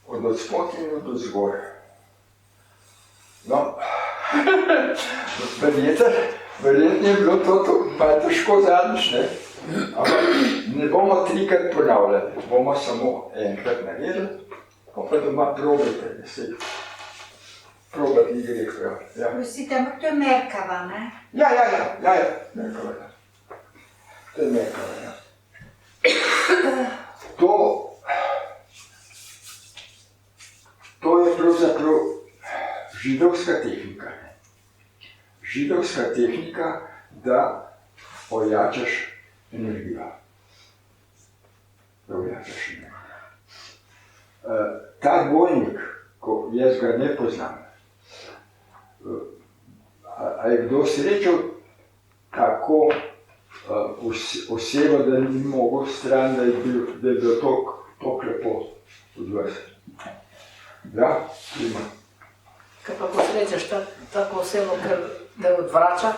Od spod in od zgor. No, verjetno je bilo to malo težko zadnjič, ne? Ampak ne bomo trikrat ponavljali, bomo samo enkrat naredili, pa doma probajte, da se probati ni greh prav. Prosite, ampak to je merkava, ne? Ja, merkava, ja. To je merkava, ja. To je pravzaprav židovska tehnika. Židovska tehnika, da ojačaš energijo. Ta dvojnik, ko jaz ga ne poznam, a je kdo srečal tako osebo, da ni mogel stran, da je bilo toliko lepo od vas? Ja, ima. Kaj pa ko srečaš tako osebo, ker te odvrača?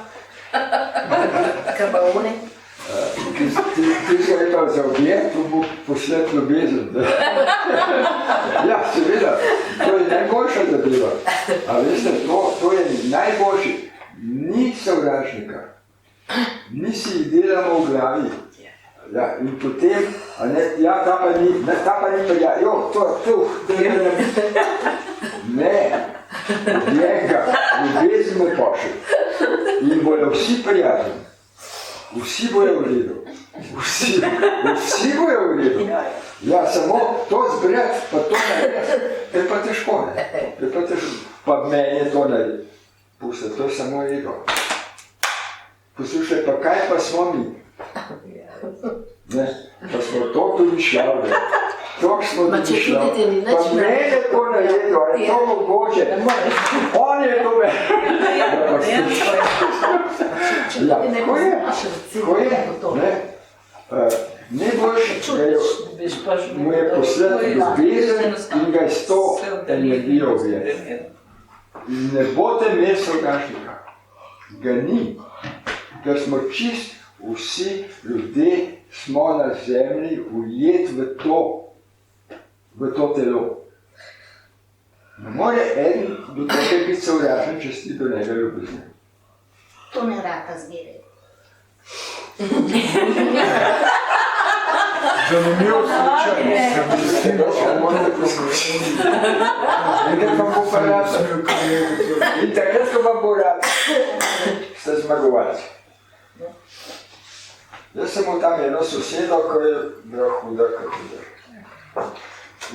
Kaj pa oni? Ti se je pa za objekt, to bo posled ljubezen. Ja, seveda, to je najboljša zadeva. A veste, to je najboljši. Ni sovražnika. Mi si jih delamo v glavi. Ja, in potem, ta pa ni prijatelj, ne, njega, ljubezen me pošli. In bojo vsi prijatelji. Vsi bojo v redu. Vsi bojo v redu. Ja, samo to zbrati, pa to narediti, to je pa težko, ne. Pa meni je to narediti. Pusti, to je samo ego. Poslušaj, pa kaj pa smo mi? Ne, pa smo toliko mišljali. Toliko smo mišljali. Pa meni je to naredil, a je to mogoče. On je to meni. Ja, ko je, ne. Najboljši, mu je posled ljubezen in ga je s to energijo vjeti. In ne boste imeli sovražnika. Ga ni. Ker smo čist vsi ljudje, smo na zemlji ujeti v to telo. Ne more eden do tega biti sovražen, če si do njega ljubezen. To ne rata zmeraj. Zanimivo slučaj. Enkrat vam bo pa rad. In takrat, ko vam bo rad, ste zmagovalci. Jaz sem imel tam eno sosedo, ko je bila huda,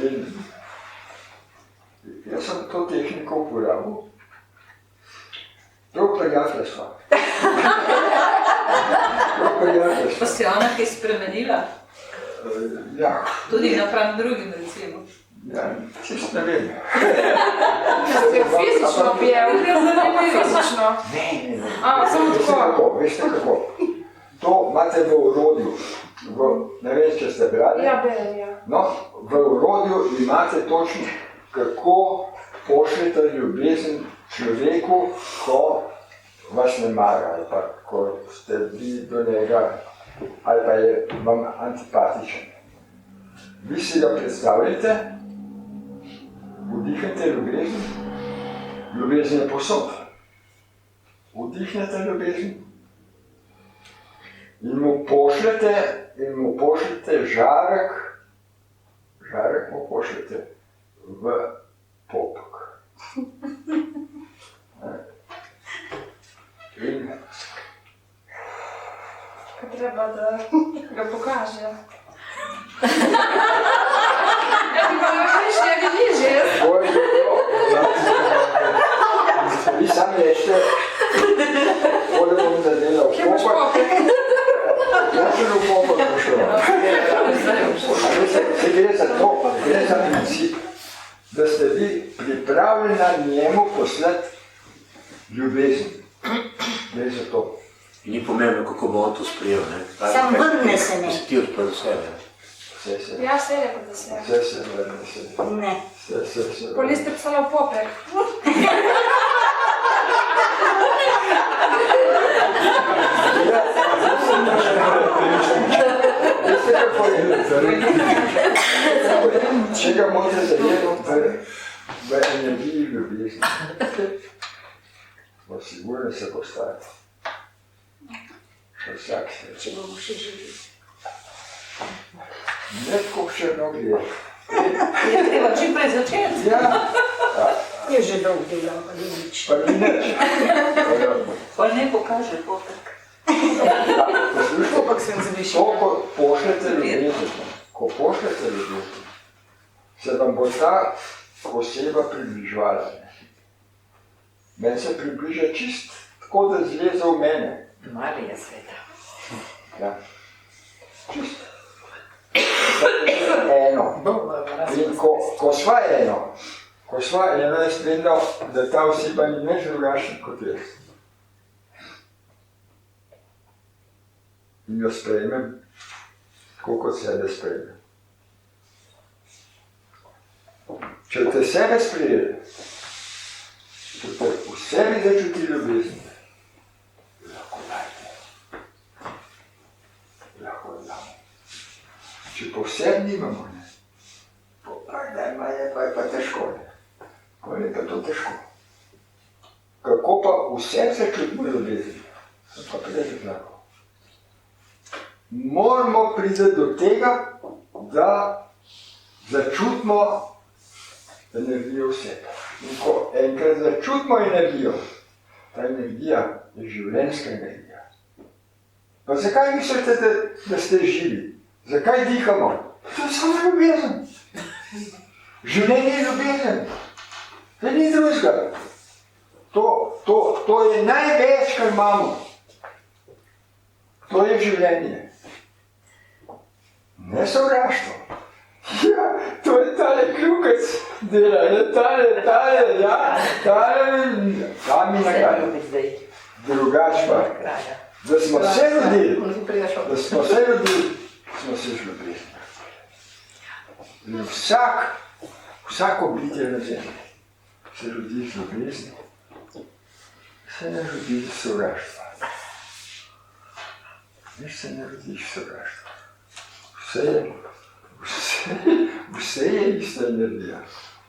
In jaz sem to tehniko uporabil. To prijateljstva. Pa si ona kaj spremenila? Ja. Tudi napram drugim, recimo. Ja, čist ne vem. Ste fizično pijel? Fizično? Ne. Samo tako? Veste kako? To imate v orodju. Ne vem, če ste brali. Ja, berem, ja. No, v orodju imate točno, kako pošljete ljubezen človeku, ko vas ne mara, ali pa ko ste bili do njega, ali pa je vam antipatičen. Vi si ga predstavljate, vdihnete ljubezen, ljubezen je posod. Vdihnete ljubezen in mu pošljete žarek mu pošljete v popek. da ga pokaže. Ja ti pa več ne vidiš, jaz. To je bilo. Vi sami rečete, koliko bom zadelal Kje imaš popor. popek? Ja sem v popor prišel. Se gre za to, gre za princip, da ste vi pripravljeni njemu poslati ljubezen. Gre za to. In ni pomembno, kako bo on to sprejel. Samo vrne se ne. Da si ti odprl sebe. Vse se, Ja, se je pa da se. vse se vrne se. Ne. Vse se Poli vrne. ste pisala v popek. Veste, kako je če ga morate zajeti v energiji ljubezni, bo sigurno se postavi. Še vsak se. Če bomo še živi. Ne tako črno gleda. Je treba čim prej začeti. Ja, Je že dolgo delal, pa ni nič. pa ni nič. Pa ne pokaže popek. Poslušajte, Popek sem zvišil. to, ko pošljete ljubezen, se vam bo ta oseba približvala. Meni se približa čist tako, da zleze v mene. Marija sveta. Ja. Čist. Eno. In ko sva eno, jaz vedel, da ta oseba ni nič drugačna kot jaz. In jo sprejmem, tako kot sebe sprejmem. Če te sebe sprejeli, če te v sebi začuti ljubezen, lahko dajte. Lahko damo. Če pa vse nimamo, ne, pa je pa težko. Pa je pa to težko. Kako pa vse začutimo ljubezen, sem pa prej lahko. Moramo priti do tega, da začutimo energijo v sebi. In ko enkrat začutimo energijo, ta energija je življenjska energija. Pa zakaj mislite, da ste živi? Zakaj dihamo? To je samo ljubezen. Življenje je ljubezen. To ni drugega. To je največ, kar imamo. To je življenje. Ne sovraštvo. Ja, to je tale kljukec dela, ne tale, ja, tam mi nagaja. Drugač pa, da smo se rodili, smo se z ljubezni. In vsako bitje na zemlji se rodi z ljubezni, se ne rodi z sovraštva. Nič se ne rodi z sovraštva. Vse je ista energija,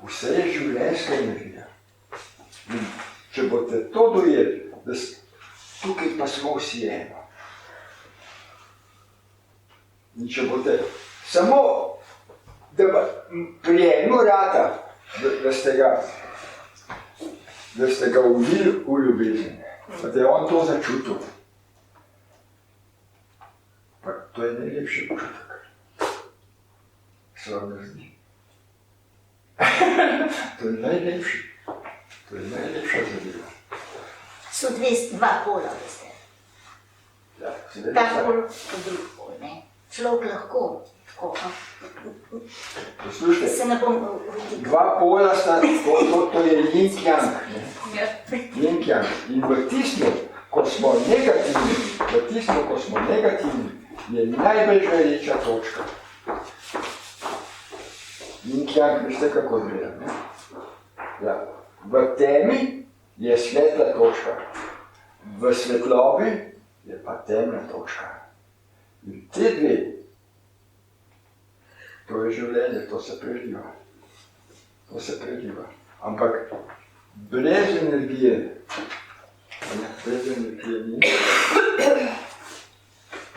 vse je življenjska energija. In če boste to dojeli, da tukaj pa smo vsi eno. In če boste samo, da pri enu rata, da ste ga uvili v ljubezen, da je on to začutil. Pa to je najlepši počutek. Se vam ne zdi? To je najlepši. To je najlepša zadeva. So dva pola, veste. Ja, seveda. Ta pol, pa drug pol, ne. Človek lahko, tako, Poslušajte, se ne bom dva pola sta, to je yin-yang. Yin-yang. In v tistem, ko smo negativni, je najbolj žareča točka. Yin-yang, veste kako gleda, ne? Ja. V temi je svetla točka, v svetlobi je pa temna točka. In te dve, to je življenje, to se preživa. Ampak brez energije ni.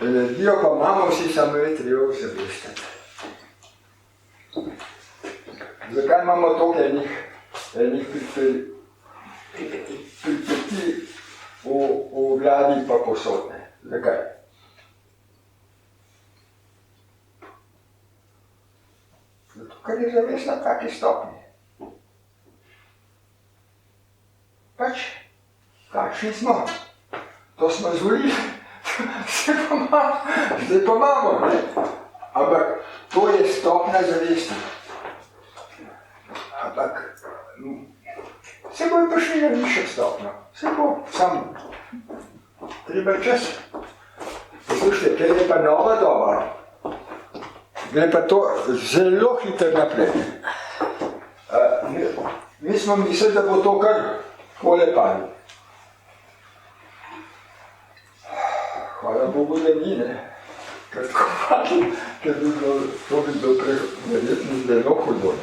Energijo pa imamo vsi, samo je treba ozavestiti. Zakaj imamo toliko enih pripeti v vladi pa posodne? Zakaj? ker je zavest na taki stopni. Pač, takšni smo. To smo izvolili, zdaj pa imamo, ne? Ampak to je stopna zavesti. Ampak se bo prišli na višjo stopno, se bo sam treba čas. Poslušajte, ker je pa nova doba, gre pa to zelo hitro naprej. Mi smo mislili, da bo to kar takole padlo. Hvala Bogu, da ni, ne. Ker tako padlo, ker to bi bilo verjetno zelo hudo.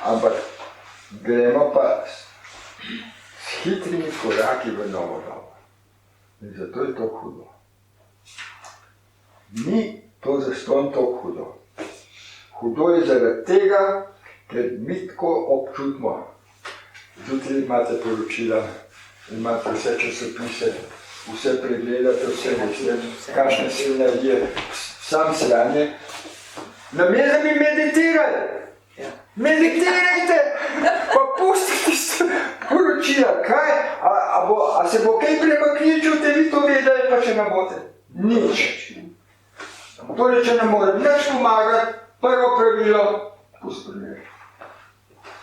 Ampak gremo pa s hitrimi koraki v novo dobo. In zato je to hudo. Ni to zastonj to hudo. Hudo je zaradi tega, ker mi tako občutimo. Zjutraj imate poročila, imate vse časopise, vse pregledate, vse veste, kakšne scenarije, sam sranje. Namesto da bi meditirali. Meditirajte, pa pustite poročila, kaj? A se bo kaj premaknil, če boste vi to vedeli, pa če ne boste? Nič. Torej, če ne more nič pomagati, prvo pravilo, pusti primer.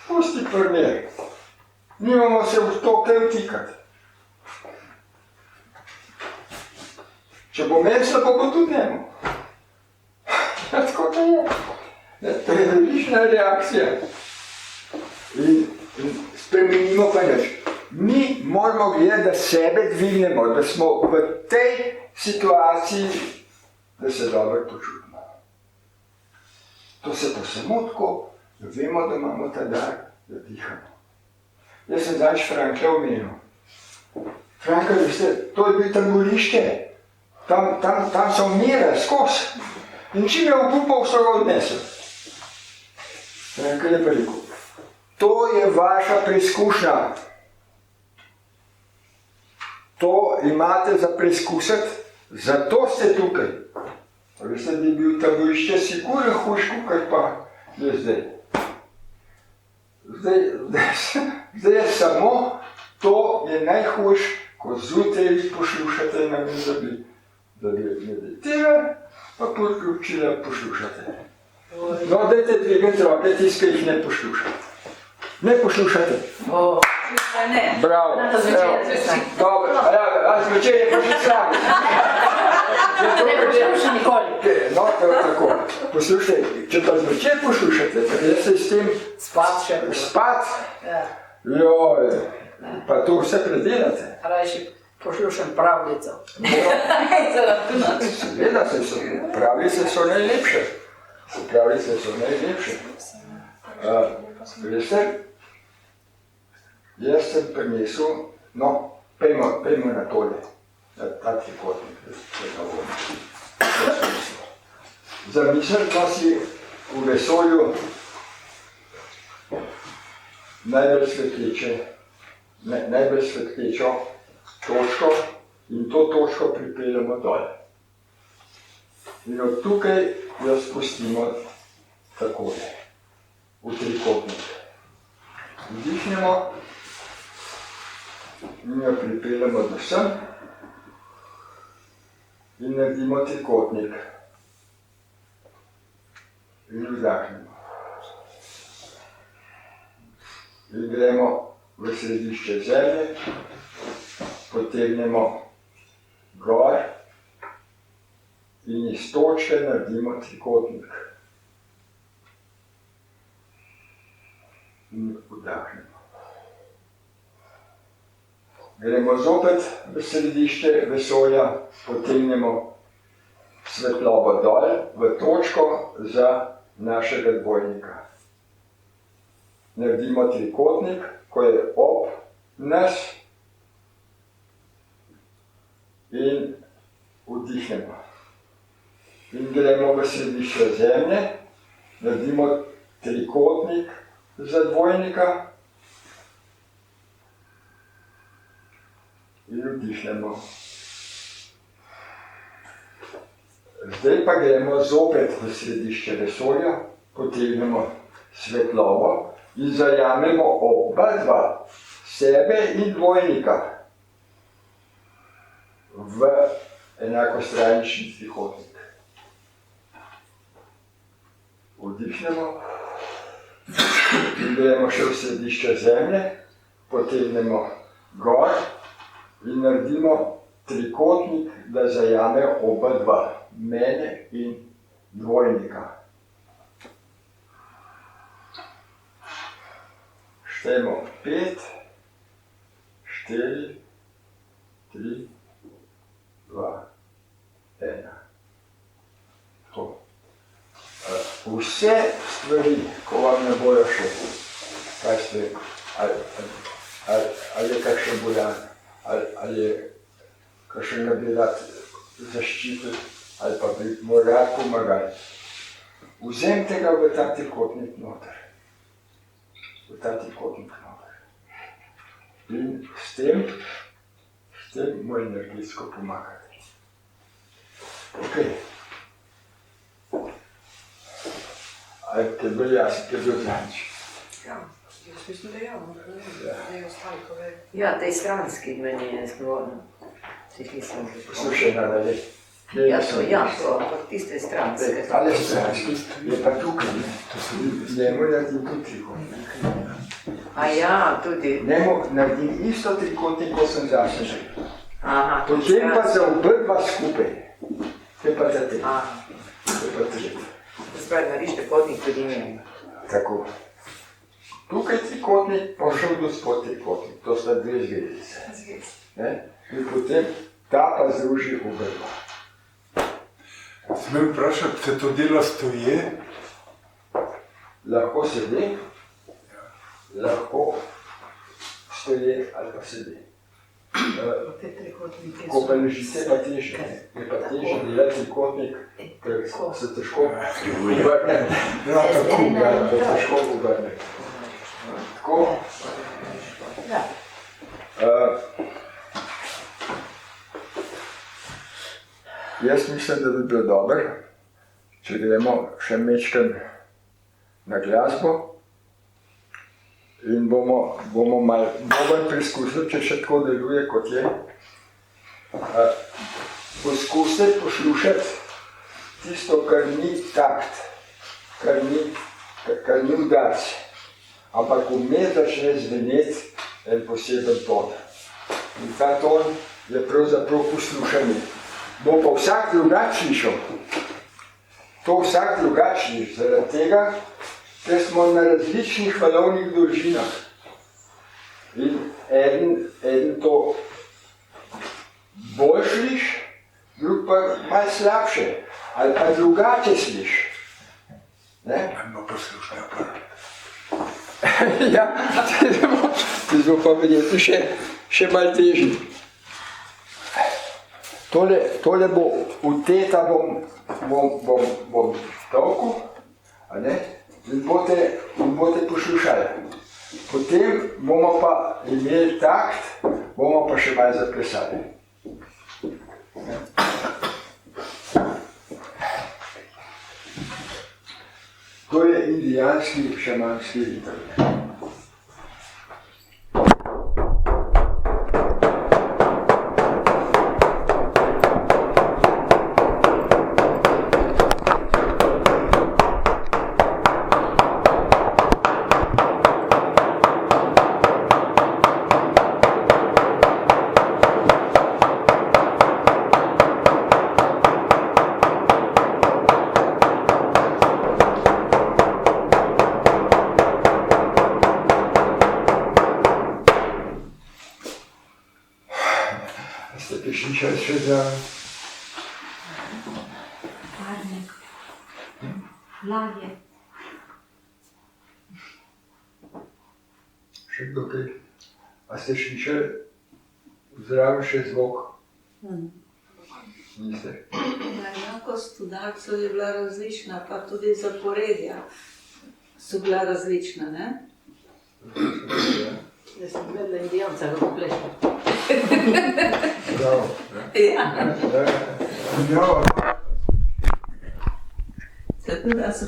Pusti primer. Nimamo se v to kaj vtikati. Če bo meni slabo, bo tudi njemu. Tako to je. To je različna reakcija. In spremenimo pa nič. Mi moramo gledati, da sebe dvignemo, da smo v tej situaciji, da se dobro počutimo. To se pa samo tako, da vemo, da imamo ta dar, da dihamo. Jaz sem zadnjič Frankla omenil. Frankl, veste, to je bil tamborišče. Tam so umirali skozi. In čim je obupal, so ga odnesli. Frankl je pa rekel, to je vaša preizkušnja. To imate za preizkusiti, zato ste tukaj. Veste, da je bil tamborišče sigurno hujš, kot pa je zdaj. Zdaj je samo, to je najhujš, ko zjutraj poslušate na mi, da bi meditirali, pa poročila poslušate. No, dajte dvigati roke, tisti, ki jih ne poslušate. Ne poslušate. Bravo. Dobro, zvečer je pa že sami. Ne poslušam nikoli. No, tako. Poslušaj, če pa zvečer poslušate, tako jaz se s tem spat. Joj, pa to vse predelate. Rajši poslušam pravljico. Seveda, pravljice so najlepše. Pravljice so najlepše. Veste, jaz sem prinesel, no, pejmo na tole, na ta trikotnik, da se ga vodim. Zamisel, da si v vesolju najbolj svetlečo točko in to točko pripeljemo dol. In od tukaj jo spustimo takole, v trikotnik. Vdihnemo in jo pripeljemo do sem in naredimo trikotnik. In vdahnemo. In gremo v središče zemlje, potegnemo gor in iz točke naredimo trikotnik. In vdahnemo. Gremo zopet v središče vesolja, potegnemo svetlobo dol v točko za našega dvojnika. Naredimo trikotnik, ko je ob nas in vdihnemo. In gremo v središče zemlje, naredimo trikotnik za dvojnika in vdihnemo. Zdaj pa gremo zopet v središče vesolja, potegnemo svetlobo in zajamemo oba dva, sebe in dvojnika, v enakostranični trikotnik. Vdihnemo in gremo še v središče zemlje, potegnemo gor in naredimo trikotnik, da zajame oba dva, mene in dvojnika. Štejemo 5, 4, 3, 2, 1. To. Vse stvari, ko vam ne bojo še, kaj ste, ali je kakšen bolan, ali je kakšen bi rad zaščitil, ali pa bi mu rad pomagali. Vzemite ga v ta trikotnik noter. V ta trikotnik noter. In s tem mu energetsko pomagate. Ok. Ali te bil jasno, te bil zanč? Ja, jaz mislim, da ja, da je ostali povedali. Ja, tej stranski meni je zgovorno. Poslušaj nadalje. Ja, to, ampak tiste stranske. Ale stranski je pa tukaj, njemu naredim tudi trikotnik. A ja, tudi. Njemu naredim isto trikotnik, ko sem zase. Aha, potem pa za oba skupaj. Te pa za te. Aha. Te pa tri. Spravi, nariš trikotnik tudi njem. Tako. Tukaj trikotnik, pa šel do spod trikotnik. To sta dve zvezdice. In potem ta pa združi oba dva. Smem vprašati, se to dela stoje? Lahko sedi, lahko stoje ali pa sedi. Ko pa ležite, pa teže. Je pa teže delati trikotnik, ker se težko obrne. Ja, težko obrne. Tako. Jaz mislim, da bi bil dober, če gremo še mečken na glasbo in bomo malo preizkusili, če še tako deluje, kot je. Poskusite poslušati tisto, kar ni takt, kar ni udarc, ampak vmes začne zveneti en poseben ton. In ta ton je pravzaprav poslušanje. Bo pa vsak drugačni šel. To vsak drugačni, zaradi tega, ker smo na različnih valovnih dolžinah. In eden to bolj sliš, drug pa malo slabše, ali pa drugače sliš. Imamo poslušne aparate. Ja, ti smo pa verjetno še malo težji. Tole bo, v teta bom tolkel, in boste poslušali. Potem bomo pa imeli takt, bomo pa še malo zaplesali. To je indijanski šamanski ritem. Še zraven. Parnik. Ladje. Še kdo kaj? A ste slišali zraven še zvok? Niste? Enakost udarcev je bila različna, pa tudi zaporedja so bila različna, ne? Jaz sem gledala Indijanca, kako pleše. Bravo. Ja. Bravo. Tako da so